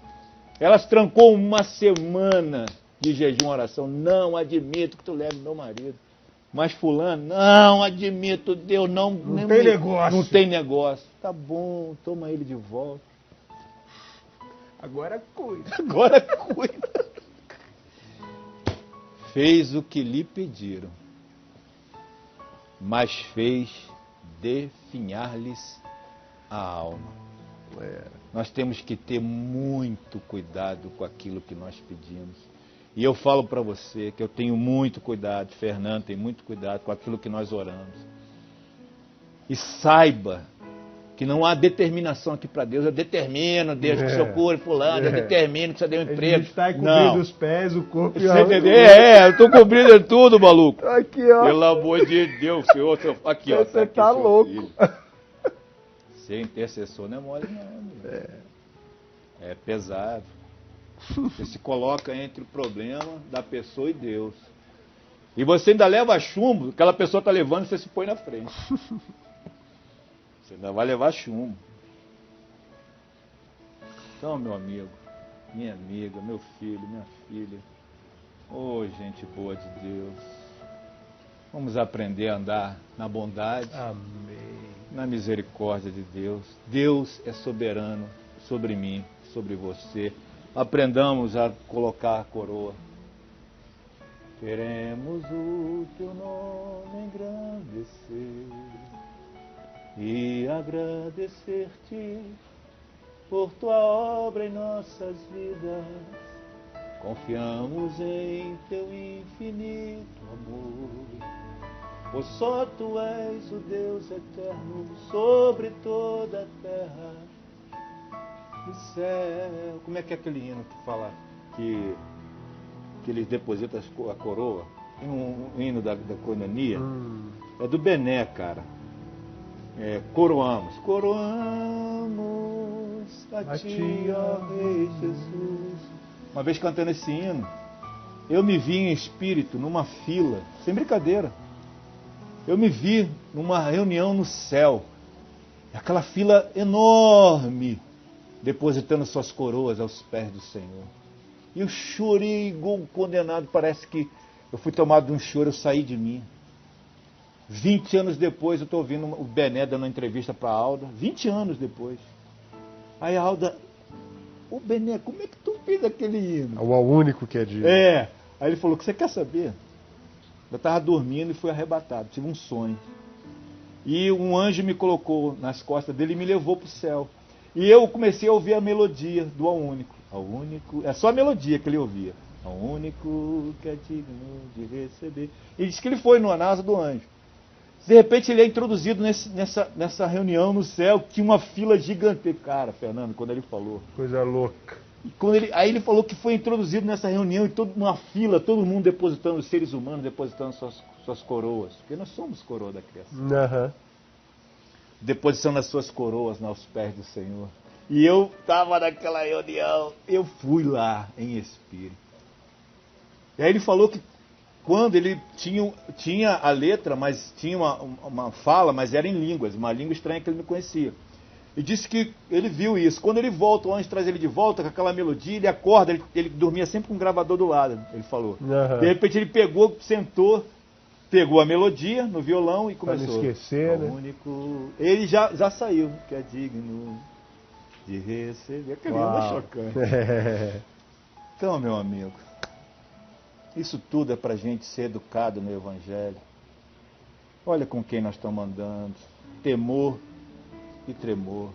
Ela se trancou 1 semana de jejum e oração. Não admito que tu leve meu marido. Mas fulano, não admito, Deus, não tem negócio. Não tem negócio. Tá bom, toma ele de volta. Agora cuida. Fez o que lhe pediram, mas fez definhar-lhes a alma. Nós temos que ter muito cuidado com aquilo que nós pedimos. E eu falo para você que eu tenho muito cuidado, Fernando tem muito cuidado com aquilo que nós oramos. E saiba que não há determinação aqui para Deus. Eu determino, Deus, que o Senhor cure fulano, eu determino que você dê um emprego. A gente está cobrindo os pés, o corpo e a alma. Eu estou cobrindo tudo, maluco. Aqui, ó. Pelo amor de Deus, Senhor. Aqui, ó. Você tá louco. Ser intercessor não é mole, não. Amigo. É pesado. Você se coloca entre o problema da pessoa e Deus. E você ainda leva chumbo, aquela pessoa está levando e você se põe na frente. Você ainda vai levar chumbo. Então, meu amigo, minha amiga, meu filho, minha filha, ô gente boa de Deus, vamos aprender a andar na bondade, Amém. na misericórdia de Deus. Deus é soberano sobre mim, sobre você. Aprendamos a colocar a coroa. Queremos o teu nome engrandecer e agradecer-te por tua obra em nossas vidas. Confiamos em teu infinito amor, pois só tu és o Deus eterno sobre toda a terra e céu. Como é que é aquele hino que fala que eles depositam a coroa? Tem um hino da coinonia. É do Bené, cara. Coroamos. Coroamos a ti, ó Rei Jesus. Uma vez cantando esse hino, eu me vi em espírito numa fila, sem brincadeira. Eu me vi numa reunião no céu. Aquela fila enorme, depositando suas coroas aos pés do Senhor. E eu chorei igual um condenado. Parece que eu fui tomado de um choro, eu saí de mim. 20 anos depois, eu estou ouvindo o Bené dando uma entrevista para a Alda. 20 anos depois. Aí a Alda, ô Bené, como é que tu fez aquele hino? O único que é de... Aí ele falou, o que você quer saber? Eu estava dormindo e fui arrebatado, tive um sonho. E um anjo me colocou nas costas dele e me levou para o céu. E eu comecei a ouvir a melodia do Ao Único. Ao Único, é só a melodia que ele ouvia. Ao Único que é digno de receber. E disse que ele foi na asa do anjo. De repente ele é introduzido nessa reunião no céu, tinha uma fila gigantesca. Cara, Fernando, quando ele falou. Coisa louca. Aí ele falou que foi introduzido nessa reunião e uma fila, todo mundo depositando, os seres humanos depositando suas coroas. Porque nós somos coroa da criação. Uhum. Depositando as suas coroas aos pés do Senhor. E eu estava naquela reunião, eu fui lá em espírito. E aí ele falou que quando ele tinha a letra, mas tinha uma fala, mas era em línguas, uma língua estranha que ele não conhecia. E disse que ele viu isso. Quando ele volta, o anjo traz ele de volta com aquela melodia, ele acorda, ele dormia sempre com um gravador do lado, ele falou. Uhum. De repente ele pegou, sentou, pegou a melodia no violão e começou. Pra não esquecer, né? Único... Ele já saiu, que é digno de receber. Aquele hino é chocante. Então, meu amigo, isso tudo é para a gente ser educado no Evangelho. Olha com quem nós estamos andando. Temor e tremor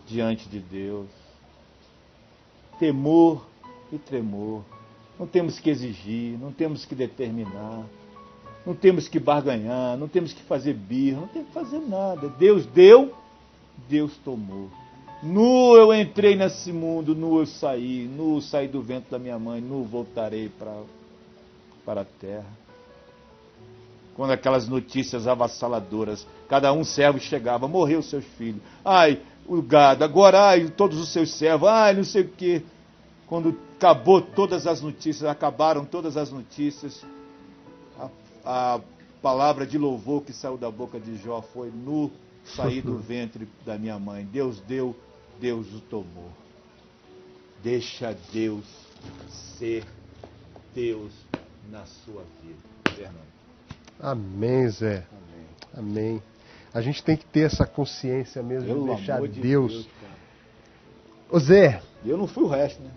diante de Deus. Temor e tremor. Não temos que exigir, não temos que determinar, não temos que barganhar, não temos que fazer birra, não temos que fazer nada. Deus deu, Deus tomou. Nu eu entrei nesse mundo, nu eu saí do ventre da minha mãe, nu voltarei para a terra. Quando aquelas notícias avassaladoras, cada um servo chegava, morreu seus filhos, ai, o gado, agora, ai, todos os seus servos, ai, não sei o quê. Quando acabou todas as notícias, acabaram todas as notícias, a palavra de louvor que saiu da boca de Jó foi: nu saí do ventre da minha mãe. Deus deu, Deus o tomou. Deixa Deus ser Deus na sua vida. Fernando. Amém, Zé. Amém. Amém. A gente tem que ter essa consciência mesmo Pelo de deixar amor de Deus. cara. Ô Zé, E eu não fui o resto, né?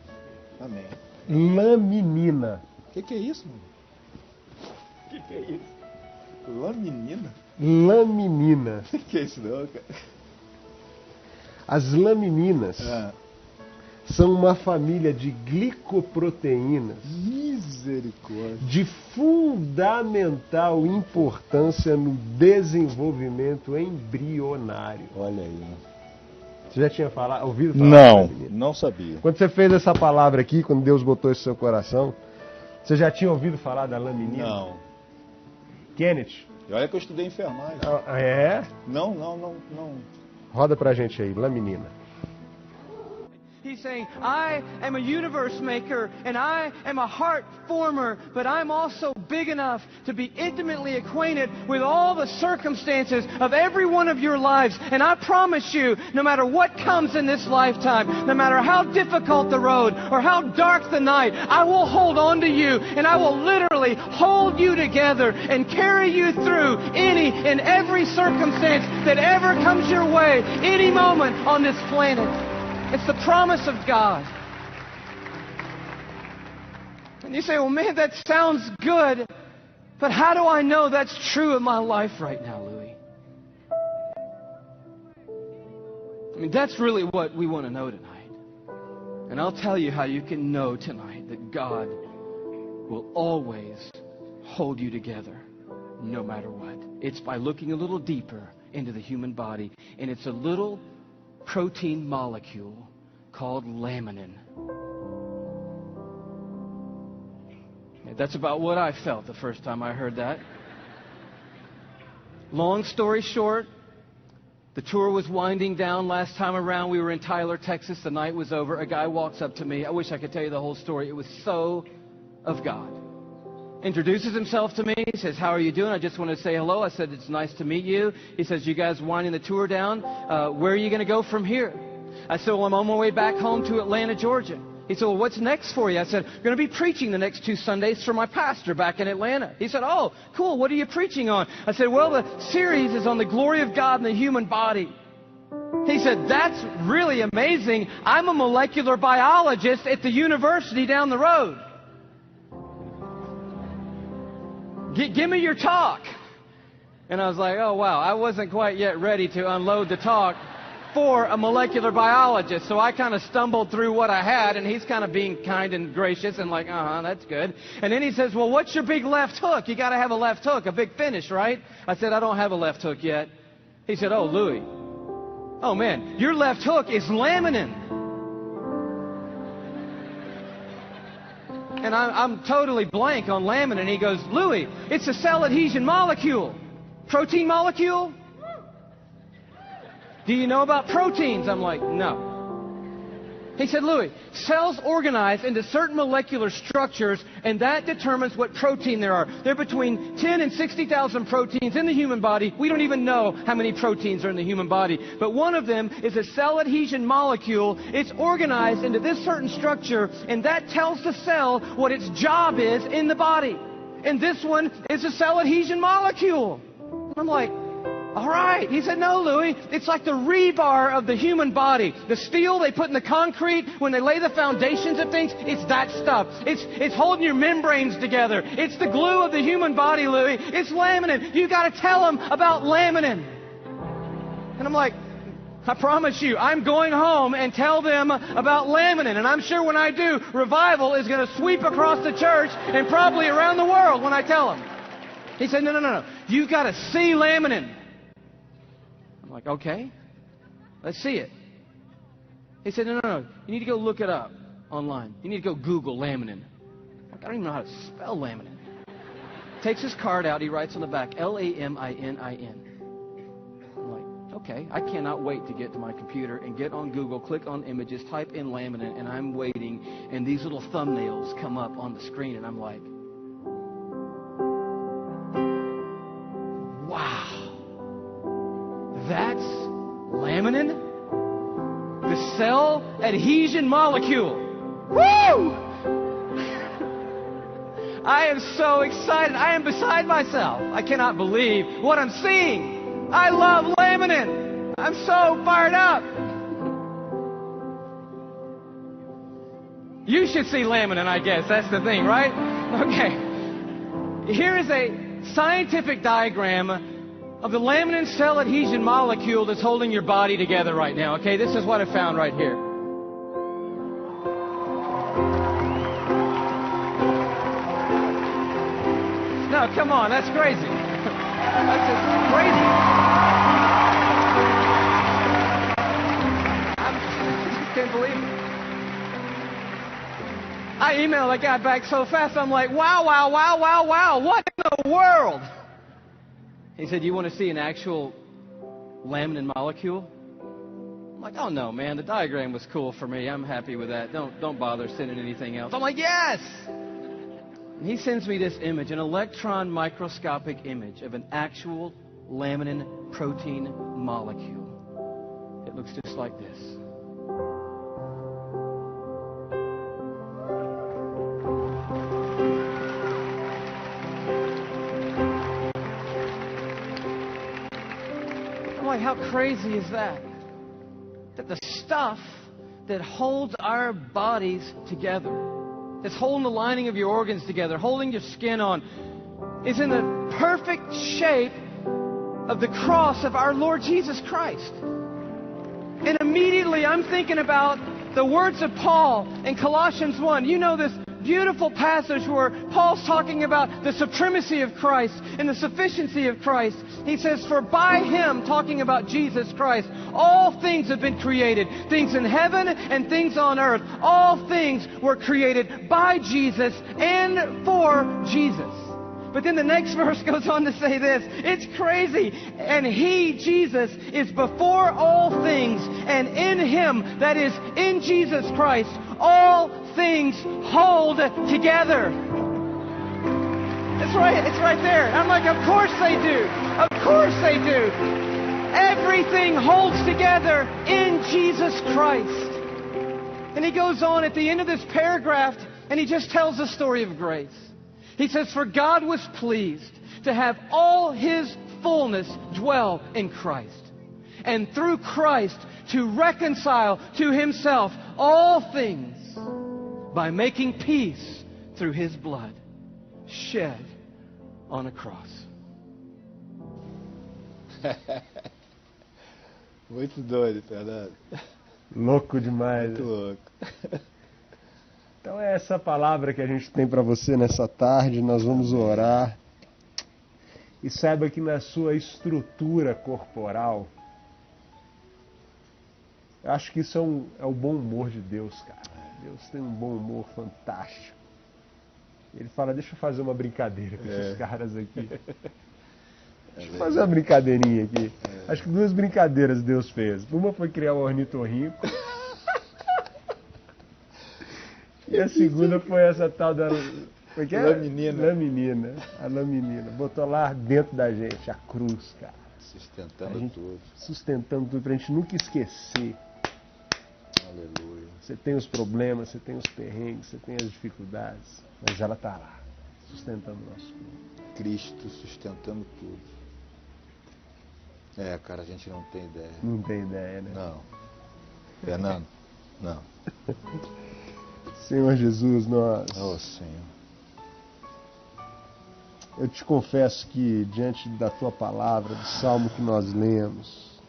Amém. laminina. O que é isso, mano? O que é isso? Laminina? Laminina. O que é isso não, cara? As lamininas Ah, são uma família de glicoproteínas misericórdia. de fundamental importância no desenvolvimento embrionário. Olha aí. Você já tinha ouvido falar? Não, laminina? não sabia. Quando você fez essa palavra aqui, quando Deus botou isso no seu coração, você já tinha ouvido falar da laminina? Não. Kenneth? E olha que eu estudei enfermagem. É? Não. Roda pra gente aí, Laminina. He's saying, I am a universe maker and I am a heart former, but I'm also big enough to be intimately acquainted with all the circumstances of every one of your lives. And I promise you, no matter what comes in this lifetime, no matter how difficult the road or how dark the night, I will hold on to you and I will literally hold you together and carry you through any and every circumstance that ever comes your way, any moment on this planet. It's the promise of God. And you say, well, man, that sounds good, but how do I know that's true in my life right now, Louis? I mean, that's really what we want to know tonight. And I'll tell you how you can know tonight that God will always hold you together, no matter what. It's by looking a little deeper into the human body, and it's a little protein molecule called laminin. That's about what I felt the first time I heard that. Long story short, the tour was winding down. Last time around, we were in Tyler, Texas. The night was over. A guy walks up to me. I wish I could tell you the whole story. It was so of God. Introduces himself to me. He says, how are you doing? I just want to say hello. I said, it's nice to meet you. He says, you guys winding the tour down? Where are you going to go from here? I said, well, I'm on my way back home to Atlanta, Georgia. He said, well, what's next for you? I said, I'm going to be preaching the next 2 Sundays for my pastor back in Atlanta. He said, oh, cool. What are you preaching on? I said, well, the series is on the glory of God in the human body. He said, that's really amazing. I'm a molecular biologist at the university down the road. Give me your talk. And I was like, oh, wow, I wasn't quite yet ready to unload the talk for a molecular biologist. So I kind of stumbled through what I had, and he's kind of being kind and gracious and like, that's good. And then he says, well, what's your big left hook? You got to have a left hook, a big finish, right? I said, I don't have a left hook yet. He said, oh, Louis. Oh, man, your left hook is laminin. And I'm totally blank on laminin. He goes, Louis, it's a cell adhesion molecule. Protein molecule? Do you know about proteins? I'm like, no. He said, Louis, cells organize into certain molecular structures, and that determines what protein there are. There are between 10 and 60,000 proteins in the human body. We don't even know how many proteins are in the human body. But one of them is a cell adhesion molecule. It's organized into this certain structure, and that tells the cell what its job is in the body. And this one is a cell adhesion molecule. And I'm like, all right. He said, no, Louis, it's like the rebar of the human body. The steel they put in the concrete when they lay the foundations of things, it's that stuff. It's holding your membranes together. It's the glue of the human body, Louis. It's laminin. You got to tell them about laminin. And I'm like, I promise you, I'm going home and tell them about laminin. And I'm sure when I do, revival is going to sweep across the church and probably around the world when I tell them. He said, no. You've got to see laminin. I'm like, okay, let's see it. He said, no. You need to go look it up online. You need to go Google laminin. I don't even know how to spell laminin. Takes his card out. He writes on the back, Laminin. I'm like, okay, I cannot wait to get to my computer and get on Google, click on images, type in laminin, and I'm waiting, and these little thumbnails come up on the screen, and I'm like, wow. That's laminin? The cell adhesion molecule. Woo! I am so excited. I am beside myself. I cannot believe what I'm seeing. I love laminin. I'm so fired up. You should see laminin, I guess. That's the thing, right? Okay. Here is a scientific diagram of the laminin cell adhesion molecule that's holding your body together right now. Okay, this is what I found right here. No, come on, that's crazy. That's just crazy. I just can't believe it. I emailed that guy back so fast, I'm like, wow, what in the world? He said, you want to see an actual laminin molecule? I'm like, oh no, man, the diagram was cool for me. I'm happy with that. Don't bother sending anything else. I'm like, yes! And he sends me this image, an electron microscopic image of an actual laminin protein molecule. It looks just like this. I'm like, how crazy is that? That the stuff that holds our bodies together, that's holding the lining of your organs together, holding your skin on, is in the perfect shape of the cross of our Lord Jesus Christ. And immediately I'm thinking about the words of Paul in Colossians 1. You know this beautiful passage where Paul's talking about the supremacy of Christ and the sufficiency of Christ. He says, for by Him, talking about Jesus Christ, all things have been created. Things in heaven and things on earth. All things were created by Jesus and for Jesus. But then the next verse goes on to say this. It's crazy. And He, Jesus, is before all things. And in Him, that is, in Jesus Christ, all things hold together. It's right there. I'm like, of course they do. Of course they do. Everything holds together in Jesus Christ. And he goes on at the end of this paragraph, and he just tells the story of grace. He says, for God was pleased to have all His fullness dwell in Christ, and through Christ to reconcile to Himself all things by making peace through His blood shed on a cross. Muito doido, Fernando. Louco demais. Muito louco. Então é essa palavra que a gente tem para você nessa tarde. Nós vamos orar. E saiba que na sua estrutura corporal, eu acho que isso é o bom humor de Deus, cara. Deus tem um bom humor fantástico. Ele fala, deixa eu fazer uma brincadeira com esses caras aqui. Deixa eu fazer uma brincadeirinha aqui. Acho que 2 brincadeiras Deus fez. Uma foi criar o ornitorrinco. E a segunda foi essa tal da... Foi que é? Laminina. A laminina. Botou lá dentro da gente a cruz, cara. Sustentando tudo. Sustentando tudo pra gente nunca esquecer. Aleluia. Você tem os problemas, você tem os perrengues, você tem as dificuldades, mas ela está lá, sustentando o nosso corpo. Cristo sustentando tudo. Cara, a gente não tem ideia. Não tem ideia, né? Não. Fernando, não. Senhor Jesus, nós... Oh, Senhor. Eu te confesso que, diante da Tua palavra, do salmo que nós lemos,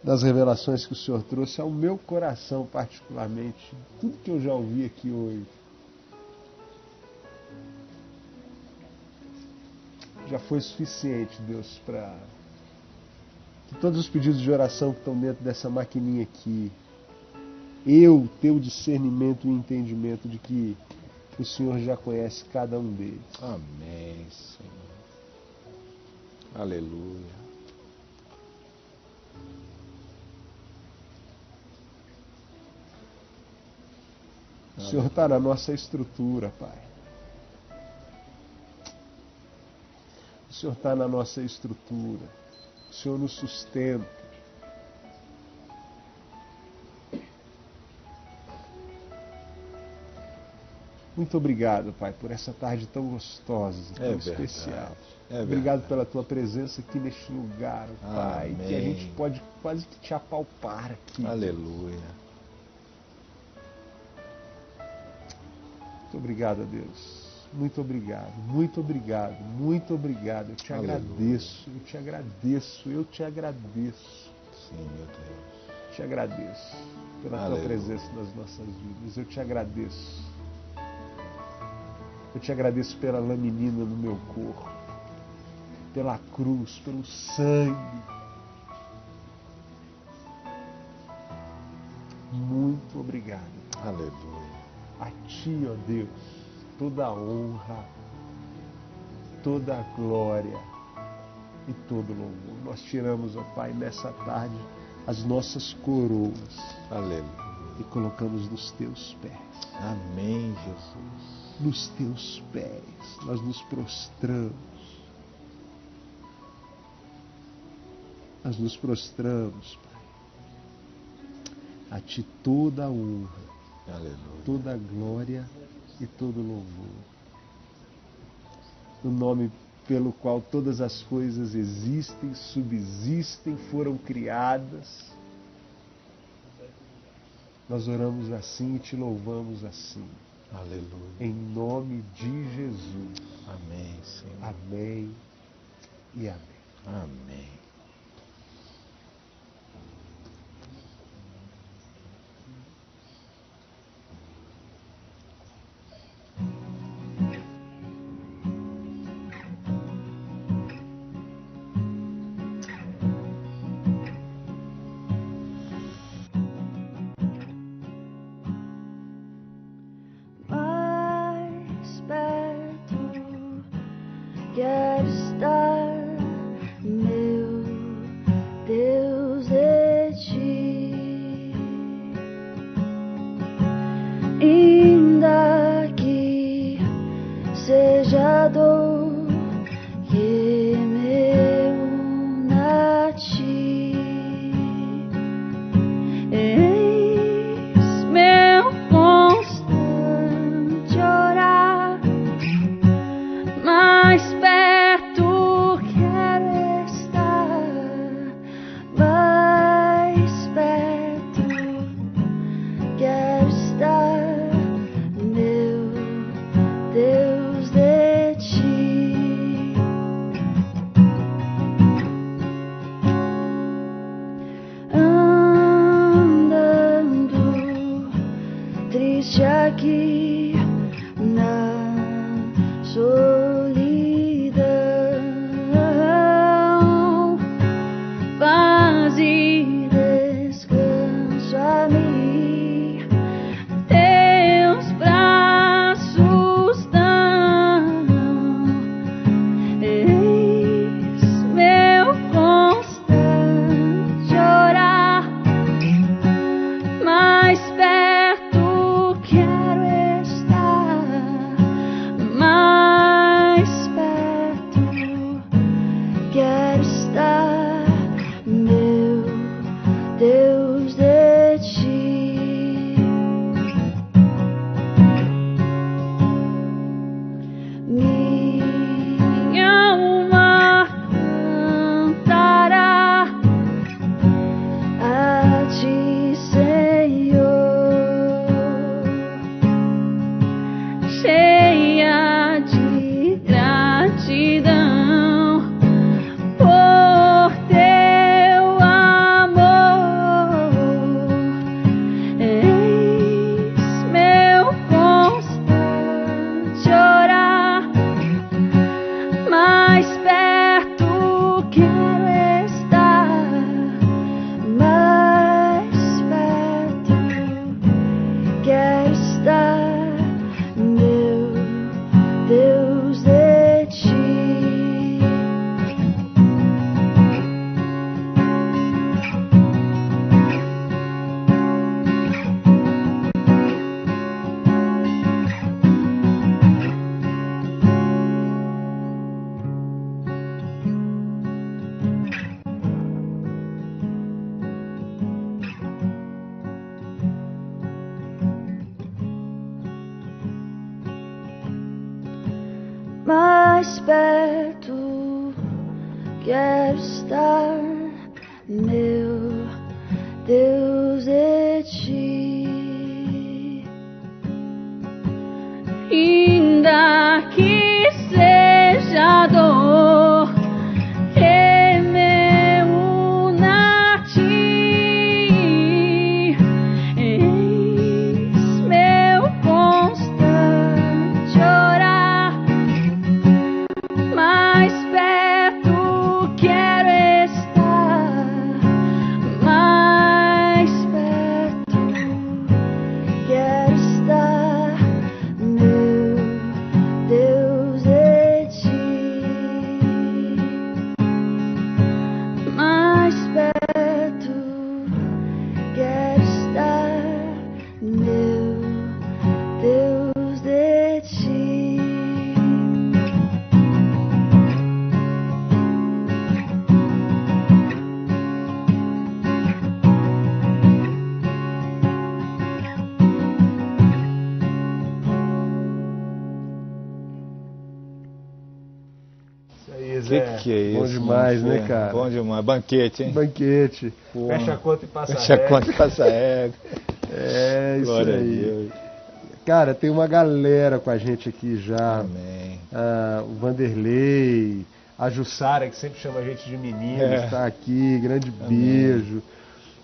das revelações que o Senhor trouxe ao meu coração particularmente, tudo que eu já ouvi aqui hoje, já foi suficiente, Deus, para que todos os pedidos de oração que estão dentro dessa maquininha aqui, eu ter o discernimento e entendimento de que o Senhor já conhece cada um deles. Amém, Senhor. Aleluia. O Senhor está na nossa estrutura, Pai. O Senhor está na nossa estrutura. O Senhor nos sustenta. Muito obrigado, Pai, por essa tarde tão gostosa, tão especial. Obrigado pela Tua presença aqui neste lugar, Pai, Amém. Que a gente pode quase que te apalpar aqui. Aleluia. Muito obrigado, Deus. Muito obrigado, muito obrigado, muito obrigado. Eu te agradeço, eu te agradeço, eu te agradeço. Sim, meu Deus. Te agradeço pela Tua presença nas nossas vidas. Eu te agradeço. Eu te agradeço pela laminina no meu corpo, pela cruz, pelo sangue. Muito obrigado. Aleluia. A Ti, ó Deus, toda a honra, toda a glória e todo o louvor. Nós tiramos, ó Pai, nessa tarde as nossas coroas Aleluia. e colocamos nos teus pés. Amém, Jesus. Nos teus pés nós nos prostramos. Nós nos prostramos, Pai. A Ti toda a honra, Aleluia. toda a glória e todo o louvor. No nome pelo qual todas as coisas existem, subsistem, foram criadas. Nós oramos assim e Te louvamos assim. Aleluia. Em nome de Jesus. Amém, Senhor. Amém e amém. Amém. Mais perto quero estar, meu Deus, de Ti. Ainda que seja dor que me una a Ti. Eis meu constante orar, mais perto quero estar, mais perto quero estar, meu Deus, de Ti. Andando triste aqui na solidão, paz e descanso a mim teus braços dão. Eis meu constante orar, mais perto quero estar, mais perto quero estar, meu Deus, de Ti. Minha alma cantará a Ti, Senhor, cheia de gratidão por Teu amor. Eis meu constante orar, mais perto quero estar, mais perto quero estar, meu Deus, de Ti. Mais perto quero estar, meu Deus, de Ti. Ainda que seja dor que me una a Ti, eis meu constante orar, mais perto quero estar, mais Que é isso. Bom demais, mano, né, cara? Bom demais. Banquete, hein? Banquete. Porra. Fecha a conta e passa Fecha a régua. conta e passa régua. É, isso Glória aí. a Deus. Cara, tem uma galera com a gente aqui já. Amém. O Vanderlei, a Jussara, que sempre chama a gente de menino, está aqui. Grande beijo.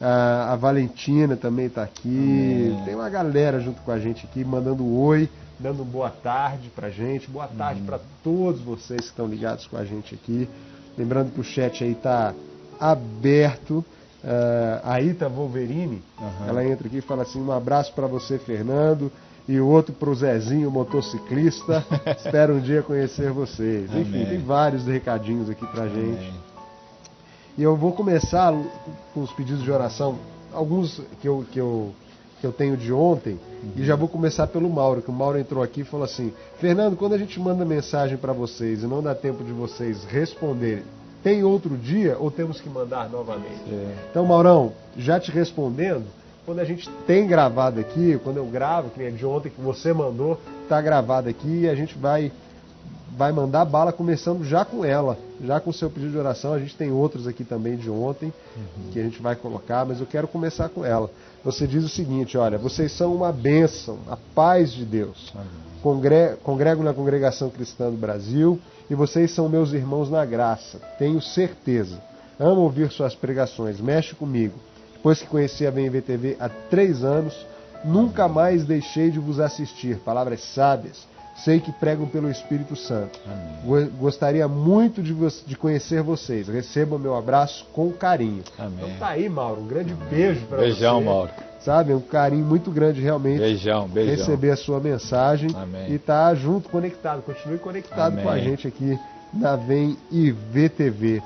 A Valentina também está aqui. Tem uma galera junto com a gente aqui, mandando oi, dando boa tarde pra gente. Boa tarde para todos vocês que estão ligados com a gente aqui. Lembrando que o chat aí está aberto. A Ita Wolverine, ela entra aqui e fala assim: um abraço para você, Fernando, e o outro pro Zezinho, motociclista. Espero um dia conhecer vocês. Amém. Enfim, tem vários recadinhos aqui pra gente. Amém. E eu vou começar com os pedidos de oração, alguns que eu tenho de ontem, e já vou começar pelo Mauro, que o Mauro entrou aqui e falou assim: Fernando, quando a gente manda mensagem para vocês e não dá tempo de vocês responderem, tem outro dia ou temos que mandar novamente? Então, Maurão, já te respondendo, quando a gente tem gravado aqui, quando eu gravo, que nem de ontem que você mandou, tá gravado aqui, e a gente vai mandar bala começando já com ela, já com o seu pedido de oração. A gente tem outros aqui também de ontem, que a gente vai colocar, mas eu quero começar com ela. Você diz o seguinte: olha, vocês são uma bênção, a paz de Deus. Congrego na Congregação Cristã do Brasil, e vocês são meus irmãos na graça, tenho certeza. Amo ouvir suas pregações, mexe comigo. Depois que conheci a VMVTV há 3 anos, nunca mais deixei de vos assistir. Palavras sábias, sei que pregam pelo Espírito Santo. Gostaria muito de conhecer vocês. Recebam meu abraço com carinho. Amém. Então tá aí, Mauro, um grande beijo para você. Beijão, Mauro. Sabe, um carinho muito grande realmente. Beijão. Receber a sua mensagem. Amém. E tá junto, conectado. Continue conectado Amém. com a gente aqui na VEM IVTV.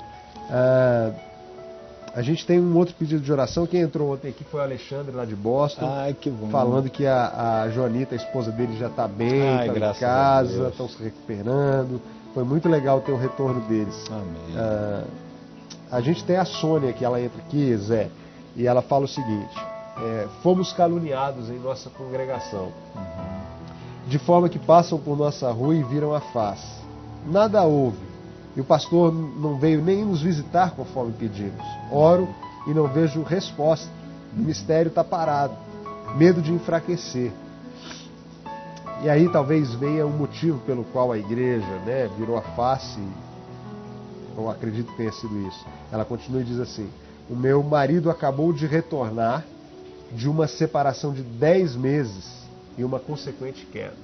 A gente tem um outro pedido de oração. Quem entrou ontem aqui foi o Alexandre, lá de Boston. Ai, que bom. Falando que a Joanita, a esposa dele, já está bem, Ai, está em graças a casa, Deus. estão se recuperando. Foi muito legal ter o retorno deles. Amém. A gente tem a Sônia, que ela entra aqui, Zé, e ela fala o seguinte: fomos caluniados em nossa congregação, de forma que passam por nossa rua e viram a face. Nada houve, e o pastor não veio nem nos visitar conforme pedimos. Oro e não vejo resposta. O mistério está parado. Medo de enfraquecer. E aí talvez venha um motivo pelo qual a igreja, virou a face. Eu acredito que tenha sido isso. Ela continua e diz assim: o meu marido acabou de retornar de uma separação de 10 meses e uma consequente queda.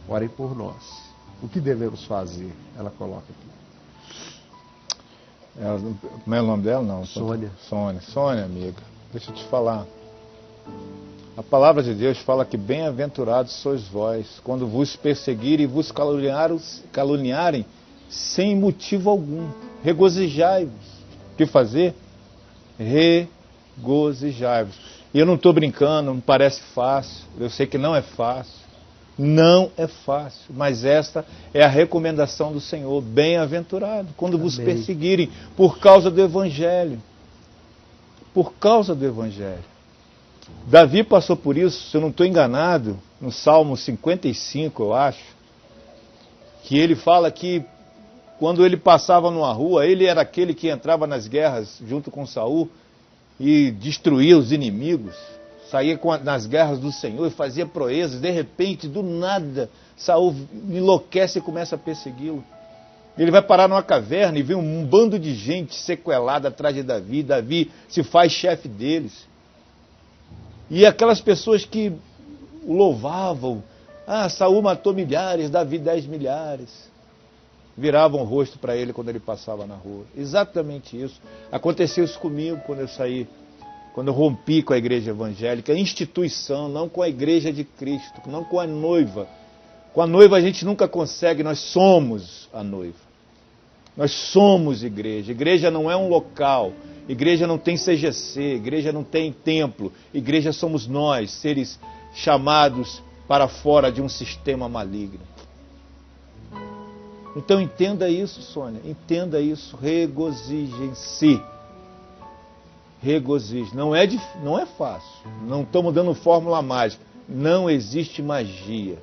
Orem por nós. O que devemos fazer? Ela coloca aqui. Como é o nome dela? Não. Sônia. Sônia, amiga. Deixa eu te falar. A palavra de Deus fala que bem-aventurados sois vós, quando vos perseguirem e vos caluniarem sem motivo algum. Regozijai-vos. O que fazer? Regozijai-vos. E eu não estou brincando, não parece fácil. Eu sei que não é fácil. Não é fácil, mas esta é a recomendação do Senhor. Bem-aventurado, quando vos perseguirem por causa do Evangelho. Por causa do Evangelho. Davi passou por isso, se eu não estou enganado, no Salmo 55, eu acho, que ele fala que quando ele passava numa rua, ele era aquele que entrava nas guerras junto com Saul e destruía os inimigos. Saía nas guerras do Senhor e fazia proezas. De repente, do nada, Saul enlouquece e começa a persegui-lo. Ele vai parar numa caverna e vê um bando de gente sequelada atrás de Davi. Davi se faz chefe deles. E aquelas pessoas que o louvavam: Saul matou milhares, Davi 10 milhares. Viravam o rosto para ele quando ele passava na rua. Exatamente isso. Aconteceu isso comigo quando eu saí. Quando eu rompi com a igreja evangélica, a instituição, não com a igreja de Cristo, não com a noiva. Com a noiva a gente nunca consegue, nós somos a noiva. Nós somos igreja. Igreja não é um local, igreja não tem CGC, igreja não tem templo. Igreja somos nós, seres chamados para fora de um sistema maligno. Então entenda isso, Sônia, entenda isso, regozijem-se. Regozije. Não é fácil. Não estamos dando fórmula mágica. Não existe magia.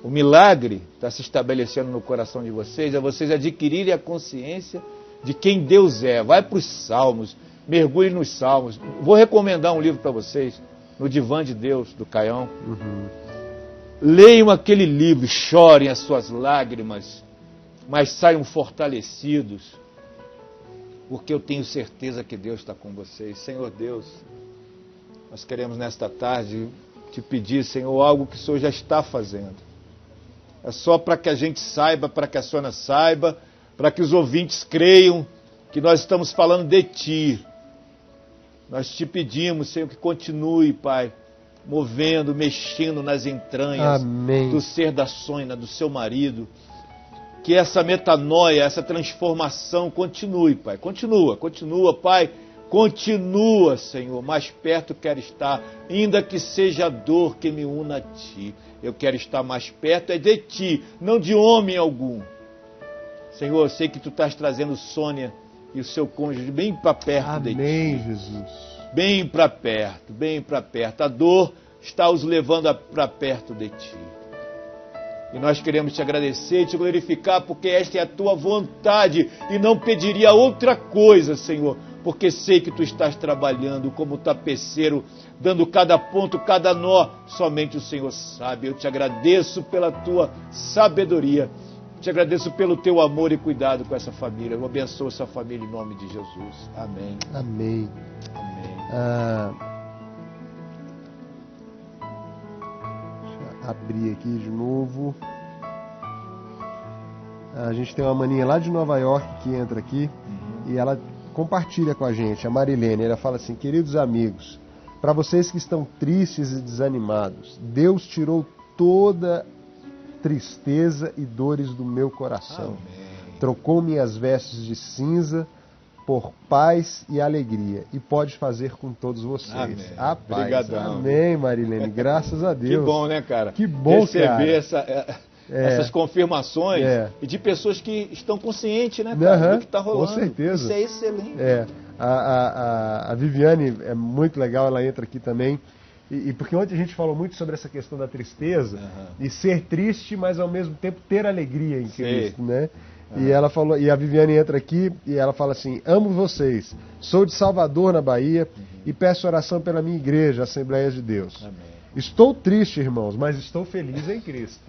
O milagre está se estabelecendo no coração de vocês, é vocês adquirirem a consciência de quem Deus é. Vai para os Salmos, mergulhe nos Salmos. Vou recomendar um livro para vocês, No Divã de Deus, do Caião. Leiam aquele livro, chorem as suas lágrimas, mas saiam fortalecidos, porque eu tenho certeza que Deus está com vocês. Senhor Deus, nós queremos nesta tarde te pedir, Senhor, algo que o Senhor já está fazendo. É só para que a gente saiba, para que a Sônia saiba, para que os ouvintes creiam que nós estamos falando de Ti. Nós te pedimos, Senhor, que continue, Pai, movendo, mexendo nas entranhas Amém. do ser da Sônia, do seu marido. Que essa metanoia, essa transformação continue, Pai. Continua, Pai. Continua, Senhor. Mais perto quero estar, ainda que seja a dor que me una a Ti. Eu quero estar mais perto é de Ti, não de homem algum. Senhor, eu sei que Tu estás trazendo Sônia e o seu cônjuge bem para perto de Ti. Amém, Jesus. Bem para perto, bem para perto. A dor está os levando para perto de Ti. E nós queremos Te agradecer e Te glorificar, porque esta é a Tua vontade e não pediria outra coisa, Senhor, porque sei que Tu estás trabalhando como tapeceiro, dando cada ponto, cada nó, somente o Senhor sabe. Eu Te agradeço pela Tua sabedoria, Te agradeço pelo Teu amor e cuidado com essa família. Eu abençoo essa família em nome de Jesus. Amém. Amém. Amém. Deixa eu abrir aqui de novo. A gente tem uma maninha lá de Nova York que entra aqui e ela compartilha com a gente, a Marilene. Ela fala assim: queridos amigos, para vocês que estão tristes e desanimados, Deus tirou toda tristeza e dores do meu coração. Amém. Trocou minhas vestes de cinza por paz e alegria, e pode fazer com todos vocês. Amém. A paz. Obrigadão. Amém, Marilene. Graças a Deus. Que bom, né, cara? Que bom, receber cara. essas confirmações e de pessoas que estão conscientes, né, cara, do que está rolando. Com certeza. Isso é excelente. A Viviane é muito legal, ela entra aqui também. E porque ontem a gente falou muito sobre essa questão da tristeza e ser triste, mas ao mesmo tempo ter alegria em Cristo, né? E ela falou, e a Viviane entra aqui e ela fala assim: amo vocês, sou de Salvador, na Bahia, e peço oração pela minha igreja, Assembleia de Deus. Amém. Estou triste, irmãos, mas estou feliz em Cristo.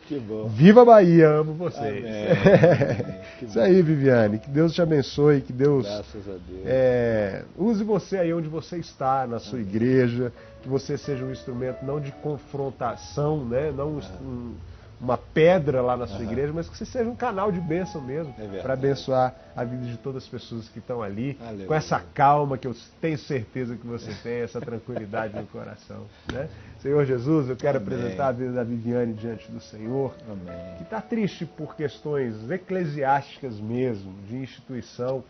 Que bom. Viva a Bahia, amo vocês. Amém. Isso aí, Viviane, que Deus te abençoe, que Deus Graças a Deus. use você aí onde você está, na sua igreja, que você seja um instrumento não de confrontação, né? Não uma pedra lá na sua igreja, mas que você seja um canal de bênção mesmo, para abençoar a vida de todas as pessoas que estão ali, com essa calma que eu tenho certeza que você tem, essa tranquilidade no coração, né? Senhor Jesus, eu quero apresentar a vida da Viviane diante do Senhor, que está triste por questões eclesiásticas mesmo, de instituição.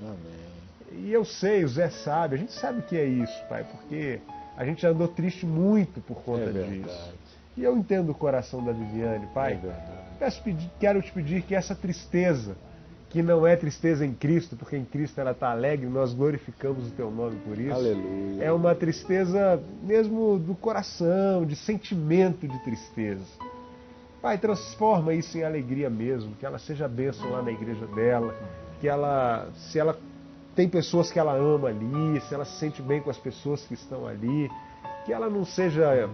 E eu sei, o Zé sabe, a gente sabe que é isso, Pai, porque a gente andou triste muito por conta disso. E eu entendo o coração da Viviane, Pai. Quero te pedir que essa tristeza, que não é tristeza em Cristo, porque em Cristo ela está alegre, nós glorificamos o Teu nome por isso. Aleluia. É uma tristeza mesmo do coração, de sentimento de tristeza. Pai, transforma isso em alegria mesmo, que ela seja bênção lá na igreja dela, que ela, se ela tem pessoas que ela ama ali, se ela se sente bem com as pessoas que estão ali, que ela não seja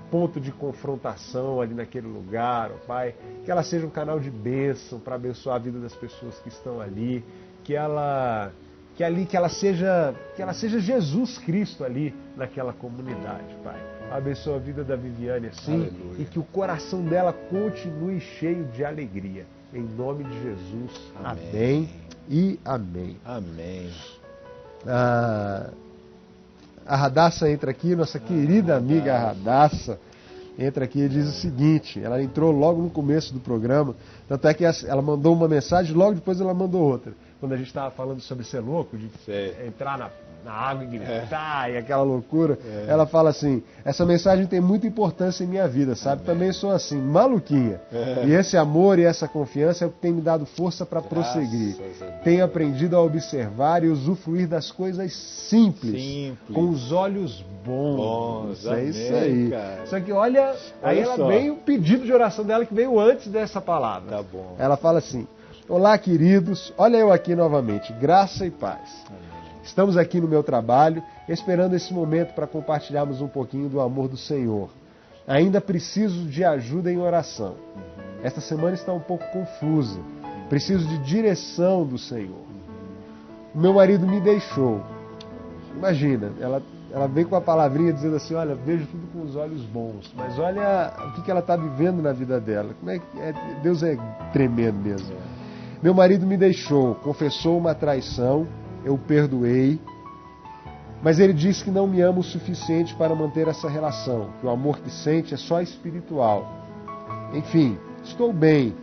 ponto de confrontação ali naquele lugar, ó Pai, que ela seja um canal de bênção para abençoar a vida das pessoas que estão ali, que ela seja Jesus Cristo ali naquela comunidade, Pai. Abençoa a vida da Viviane assim. Aleluia. E que o coração dela continue cheio de alegria. Em nome de Jesus. Amém e amém. Amém. A Radassa entra aqui, nossa querida amiga Radassa entra aqui e diz o seguinte: ela entrou logo no começo do programa, tanto é que ela mandou uma mensagem, logo depois ela mandou outra. quando a gente estava falando sobre ser louco, de Sei. entrar na água e gritar e aquela loucura, ela fala assim, essa mensagem tem muita importância em minha vida, sabe? Também sou assim, maluquinha. E esse amor e essa confiança é o que tem me dado força para prosseguir. Tenho aprendido a observar e usufruir das coisas simples. Com os olhos bons. Isso é isso aí. Cara. Só que olha aí ela veio o pedido de oração dela que veio antes dessa palavra. Tá bom. Ela fala assim, olá queridos, olha eu aqui novamente, graça e paz. Amém. Estamos aqui no meu trabalho, esperando esse momento para compartilharmos um pouquinho do amor do Senhor. Ainda preciso de ajuda em oração. Esta semana está um pouco confusa. Preciso de direção do Senhor. O meu marido me deixou. Imagina, ela vem com a palavrinha dizendo assim, olha, vejo tudo com os olhos bons. Mas olha o que ela está vivendo na vida dela. Como é que Deus é tremendo mesmo. Meu marido me deixou, confessou uma traição, eu perdoei, mas ele diz que não me ama o suficiente para manter essa relação, que o amor que sente é só espiritual. Enfim, estou bem,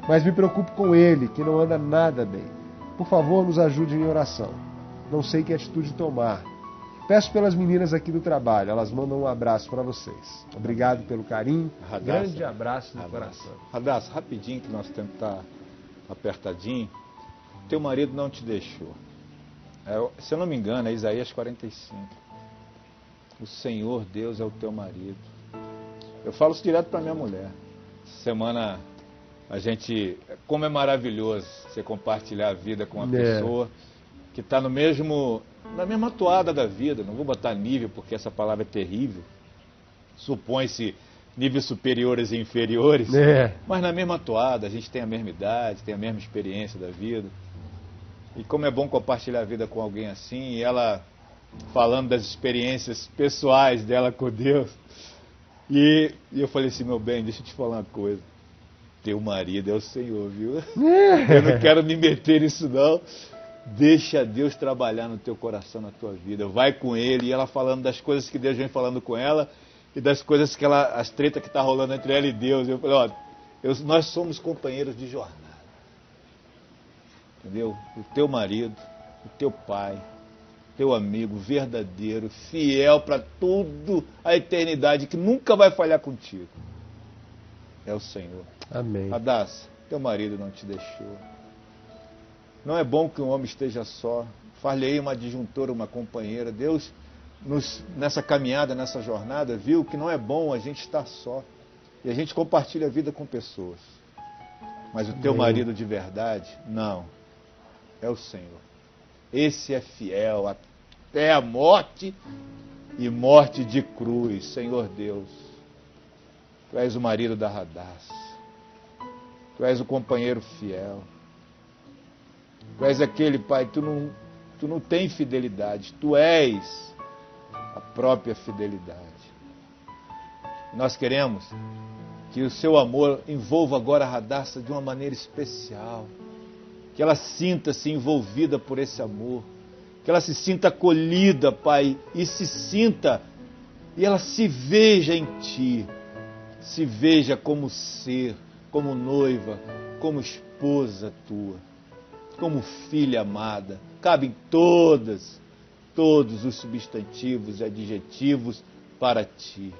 mas me preocupo com ele, que não anda nada bem. Por favor, nos ajude em oração. Não sei que atitude tomar. Peço pelas meninas aqui do trabalho, elas mandam um abraço para vocês. Obrigado pelo carinho, grande abraço no coração. Radassa, rapidinho que nosso tempo está apertadinho. Teu marido não te deixou. Se eu não me engano, é Isaías 45. O Senhor Deus é o teu marido. Eu falo isso direto para minha mulher. Essa semana como é maravilhoso você compartilhar a vida com uma pessoa que está na mesma toada da vida. Não vou botar nível porque essa palavra é terrível. Supõe-se níveis superiores e inferiores, mas na mesma toada, a gente tem a mesma idade, tem a mesma experiência da vida. E como é bom compartilhar a vida com alguém assim, e ela falando das experiências pessoais dela com Deus. E eu falei assim, meu bem, deixa eu te falar uma coisa. Teu marido é o Senhor, viu? Eu não quero me meter nisso não. Deixa Deus trabalhar no teu coração, na tua vida. Vai com Ele. E ela falando das coisas que Deus vem falando com ela e das coisas que as tretas que tá rolando entre ela e Deus. Eu falei, nós somos companheiros de jornada. Entendeu? O teu marido, o teu pai, teu amigo verdadeiro, fiel para tudo a eternidade, que nunca vai falhar contigo. É o Senhor. Amém. Radassa, teu marido não te deixou. Não é bom que um homem esteja só. Far-lhe-ei uma adjuntora, uma companheira. Deus, nessa caminhada, nessa jornada, viu que não é bom a gente estar só. E a gente compartilha a vida com pessoas. Mas o teu marido de verdade, não. É o Senhor. Esse é fiel até a morte e morte de cruz. Senhor Deus, Tu és o marido da Radassa. Tu és o companheiro fiel. Tu és aquele, Pai, tu não tem fidelidade. Tu és a própria fidelidade. Nós queremos que o seu amor envolva agora a Radassa de uma maneira especial. Que ela sinta-se envolvida por esse amor. Que ela se sinta acolhida, Pai, e ela se veja em Ti. Se veja como ser, como noiva, como esposa Tua, como filha amada. Cabem todos os substantivos e adjetivos para Ti.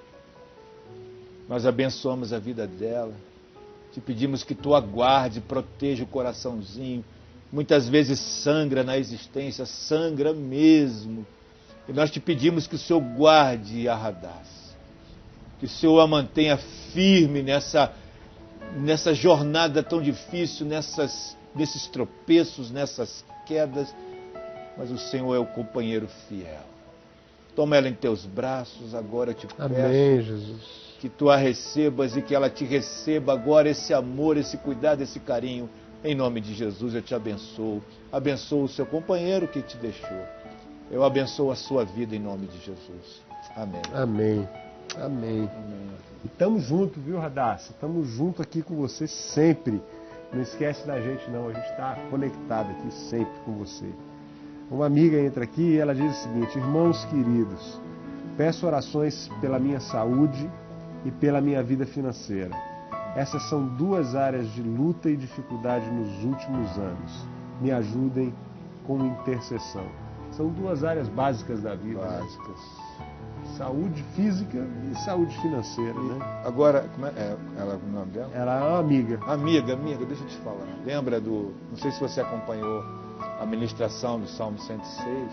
Nós abençoamos a vida dela. Te pedimos que Tu aguarde, proteja o coraçãozinho. Muitas vezes sangra na existência, sangra mesmo. E nós te pedimos que o Senhor guarde a Radassa. Que o Senhor a mantenha firme nessa jornada tão difícil, nesses tropeços, nessas quedas. Mas o Senhor é o companheiro fiel. Toma ela em Teus braços, agora eu te peço. Amém, Jesus. Que Tu a recebas e que ela te receba agora esse amor, esse cuidado, esse carinho. Em nome de Jesus eu te abençoo. Abençoo o seu companheiro que te deixou. Eu abençoo a sua vida em nome de Jesus. Amém. Amém. Amém. E estamos juntos, viu, Radassa? Estamos juntos aqui com você sempre. Não esquece da gente, não. A gente está conectado aqui sempre com você. Uma amiga entra aqui e ela diz o seguinte: irmãos queridos, peço orações pela minha saúde e pela minha vida financeira. Essas são duas áreas de luta e dificuldade nos últimos anos. me ajudem com intercessão. São duas áreas básicas da vida. Básicas. Saúde física e saúde financeira, né? Agora, como ela, o nome dela? Ela é uma amiga. Amiga, deixa eu te falar. Lembra não sei se você acompanhou a ministração do Salmo 106.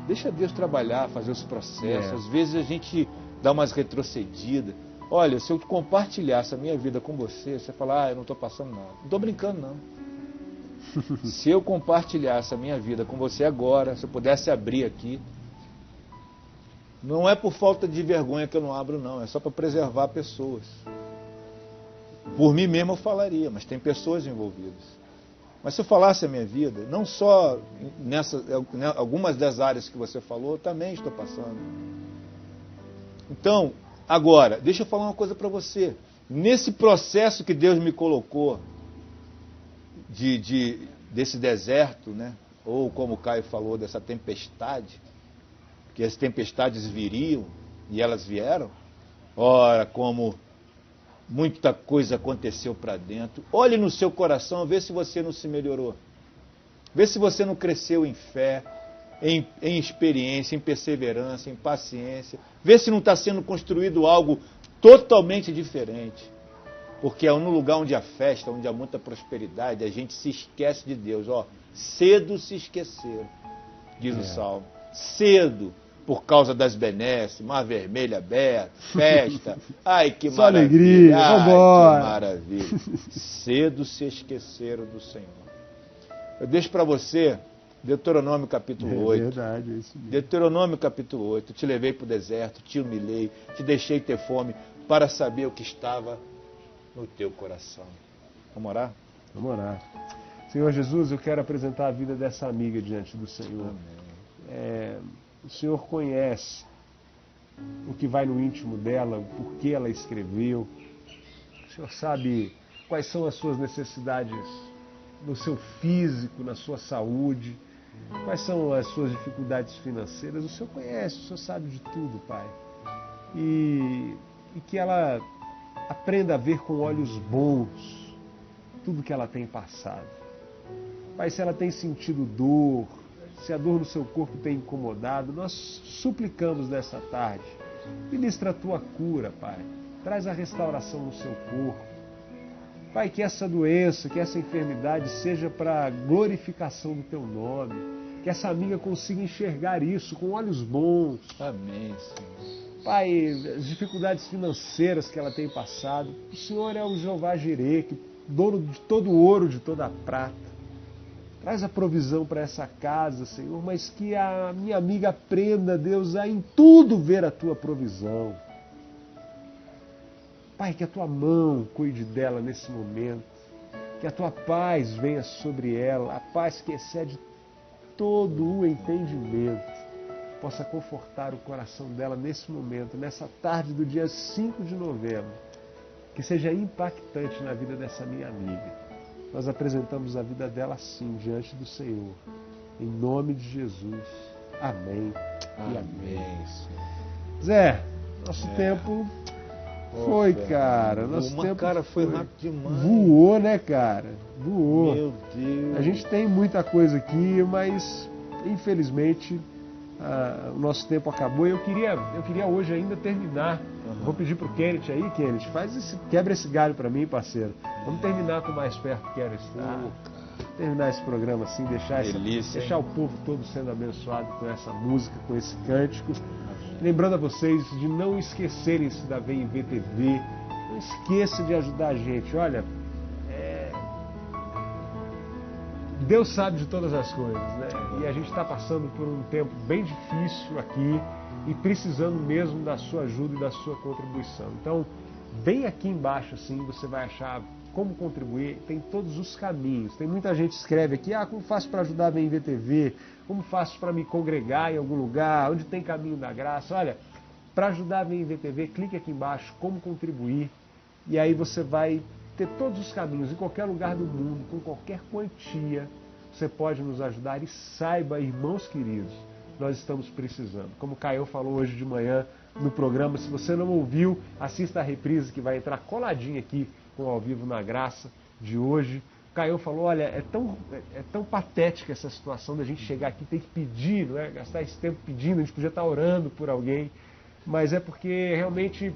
Deixa Deus trabalhar, fazer os processos. Às vezes a gente dá umas retrocedidas. Olha, se eu compartilhasse a minha vida com você, você fala, eu não estou passando nada. Não estou brincando, não. Se eu compartilhasse a minha vida com você agora, se eu pudesse abrir aqui, não é por falta de vergonha que eu não abro, não. É só para preservar pessoas. Por mim mesmo eu falaria, mas tem pessoas envolvidas. Mas se eu falasse a minha vida, não só algumas das áreas que você falou, eu também estou passando. Então, agora, deixa eu falar uma coisa para você. Nesse processo que Deus me colocou, desse deserto, né? Ou como o Caio falou, dessa tempestade, que as tempestades viriam, e elas vieram. Ora, como muita coisa aconteceu para dentro. Olhe no seu coração, vê se você não se melhorou. Vê se você não cresceu em fé, em experiência, em perseverança, em paciência. Vê se não está sendo construído algo totalmente diferente. Porque é no lugar onde há festa, onde há muita prosperidade, a gente se esquece de Deus. Cedo se esqueceram, diz o Salmo. Cedo, por causa das benesses, Mar Vermelho aberto, festa. Ai, que só maravilha. Alegria, ai, vambora. Que maravilha. Cedo se esqueceram do Senhor. Eu deixo para você Deuteronômio capítulo 8. Verdade, é isso mesmo. Deuteronômio capítulo 8. Te levei para o deserto, te humilhei, te deixei ter fome para saber o que estava no teu coração. Vamos orar? Vamos orar. Senhor Jesus, eu quero apresentar a vida dessa amiga diante do Senhor. O Senhor conhece o que vai no íntimo dela, o porquê ela escreveu. O Senhor sabe quais são as suas necessidades no seu físico, na sua saúde, quais são as suas dificuldades financeiras. O Senhor conhece, o Senhor sabe de tudo, Pai. E que ela aprenda a ver com olhos bons tudo que ela tem passado. Pai, se ela tem sentido dor, se a dor no seu corpo tem incomodado, nós suplicamos nessa tarde. Ministra a tua cura, Pai. Traz a restauração no seu corpo. Pai, que essa doença, que essa enfermidade seja para a glorificação do teu nome. Que essa amiga consiga enxergar isso com olhos bons. Amém, Senhor. Pai, as dificuldades financeiras que ela tem passado. O Senhor é o Jeová Jirê, dono de todo o ouro, de toda a prata. Traz a provisão para essa casa, Senhor, mas que a minha amiga aprenda, Deus, a em tudo ver a tua provisão. Pai, que a tua mão cuide dela nesse momento, que a tua paz venha sobre ela, a paz que excede todo o entendimento, possa confortar o coração dela nesse momento, nessa tarde do dia 5 de novembro, que seja impactante na vida dessa minha amiga. Nós apresentamos a vida dela assim, diante do Senhor. Em nome de Jesus. Amém. E amém. Zé, nosso tempo foi, cara. Nosso tempo cara, foi rápido demais. Voou, né, cara? Voou. Meu Deus. A gente tem muita coisa aqui, mas infelizmente o nosso tempo acabou. Eu queria hoje ainda terminar. Vou pedir pro Kenneth aí, Kenneth, quebra esse galho para mim, parceiro. Vamos terminar com Mais Perto Quero Estar. Terminar esse programa assim, deixar o povo todo sendo abençoado com essa música, com esse cântico. Lembrando a vocês de não esquecerem-se da VIVTV. Não esqueça de ajudar a gente. Olha, Deus sabe de todas as coisas, né? E a gente está passando por um tempo bem difícil aqui e precisando mesmo da sua ajuda e da sua contribuição. Então, bem aqui embaixo, assim, você vai achar como contribuir, tem todos os caminhos. Tem muita gente que escreve aqui, como faço para ajudar a VIVTV, como faço para me congregar em algum lugar, onde tem caminho da graça. Olha, para ajudar a VIVTV, clique aqui embaixo, como contribuir, e aí você vai ter todos os caminhos, em qualquer lugar do mundo, com qualquer quantia, você pode nos ajudar. E saiba, irmãos queridos, nós estamos precisando. Como o Caio falou hoje de manhã no programa, se você não ouviu, assista a reprise que vai entrar coladinha aqui com o Ao Vivo na Graça de hoje. Caio falou, olha, é tão patética essa situação da gente chegar aqui e ter que pedir, não é? Gastar esse tempo pedindo, a gente podia estar orando por alguém, mas é porque realmente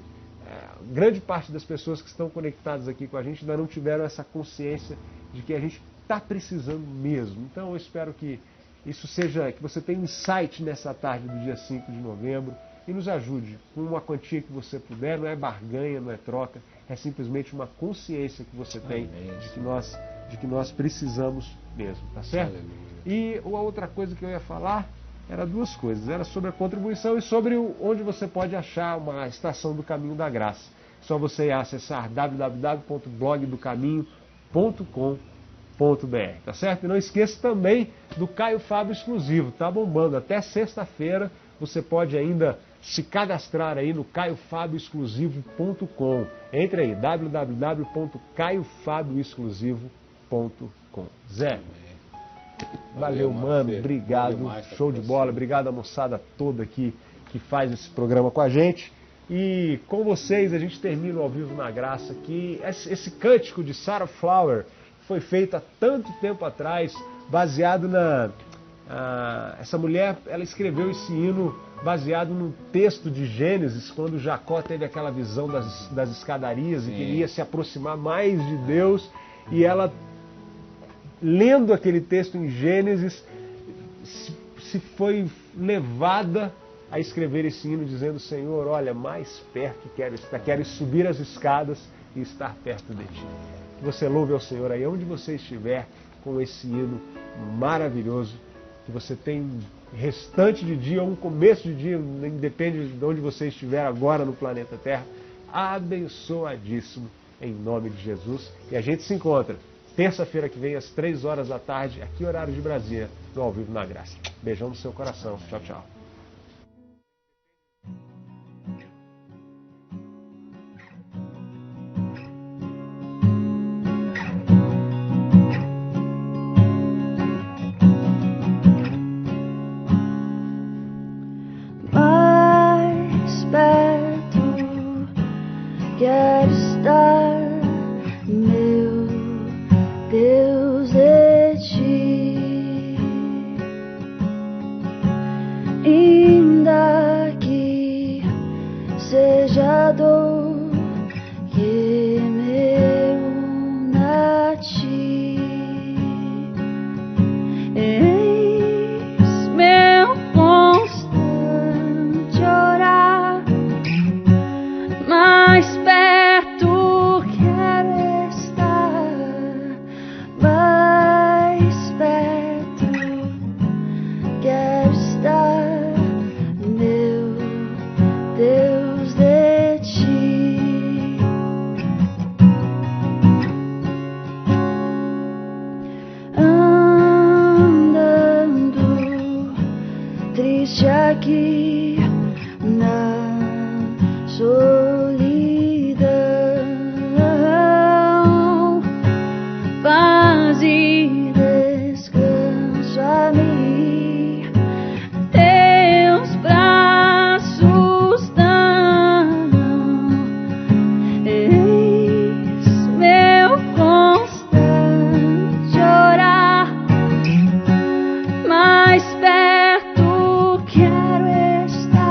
grande parte das pessoas que estão conectadas aqui com a gente ainda não tiveram essa consciência de que a gente está precisando mesmo. Então eu espero que isso seja, que você tenha um insight nessa tarde do dia 5 de novembro e nos ajude com uma quantia que você puder, não é barganha, não é troca, é simplesmente uma consciência que você tem de que nós precisamos mesmo, tá certo? Aleluia. E a outra coisa que eu ia falar era duas coisas, era sobre a contribuição e sobre onde você pode achar uma estação do Caminho da Graça. Só você acessar www.blogdocaminho.com.br, tá certo? E não esqueça também do Caio Fábio Exclusivo, tá bombando, até sexta-feira você pode ainda se cadastrar aí no caiofabioexclusivo.com. Entre aí, www.caiofabioexclusivo.com. Zé, valeu, mano, obrigado, show de bola, obrigado a moçada toda aqui que faz esse programa com a gente. E com vocês a gente termina o Ao Vivo na Graça, que esse cântico de Sarah Flower foi feito há tanto tempo atrás, baseado essa mulher, ela escreveu esse hino baseado no texto de Gênesis, quando Jacó teve aquela visão das escadarias e queria se aproximar mais de Deus, e ela, lendo aquele texto em Gênesis, se foi levada a escrever esse hino dizendo, Senhor, olha, mais perto quero estar, quero subir as escadas e estar perto de Ti. Que você louve ao Senhor aí onde você estiver com esse hino maravilhoso, que você tem um restante de dia ou um começo de dia, depende de onde você estiver agora no planeta Terra, abençoadíssimo em nome de Jesus. E a gente se encontra terça-feira que vem às 3 horas da tarde, aqui horário de Brasília, no Ao Vivo na Graça. Beijão no seu coração. Tchau, tchau. Quero estar, meu Deus, de Ti, ainda que seja dor que me una a Ti. Eis meu constante orar, mais perto quero estar, mais perto quero estar, meu Deus, de Ti. Andando triste aqui na solidão, paz e descanso a mim, Teus braços dão. Eis meu constante orar, mais perto quero estar.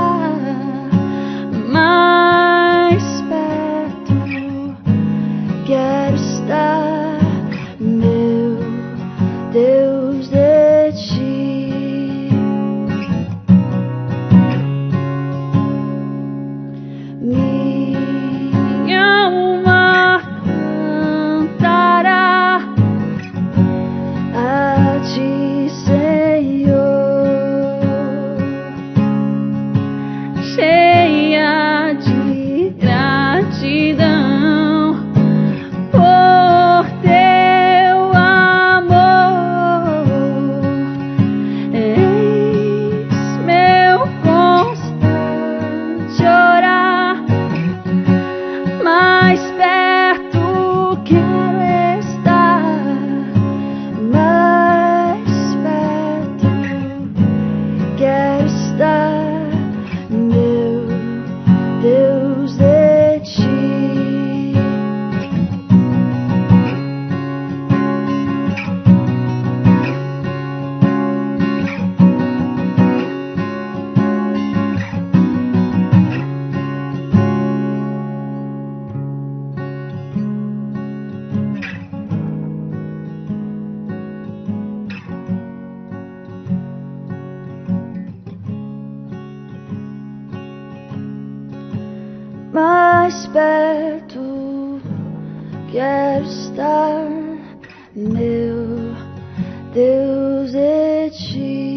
mais perto quero estar, meu Deus, de ti.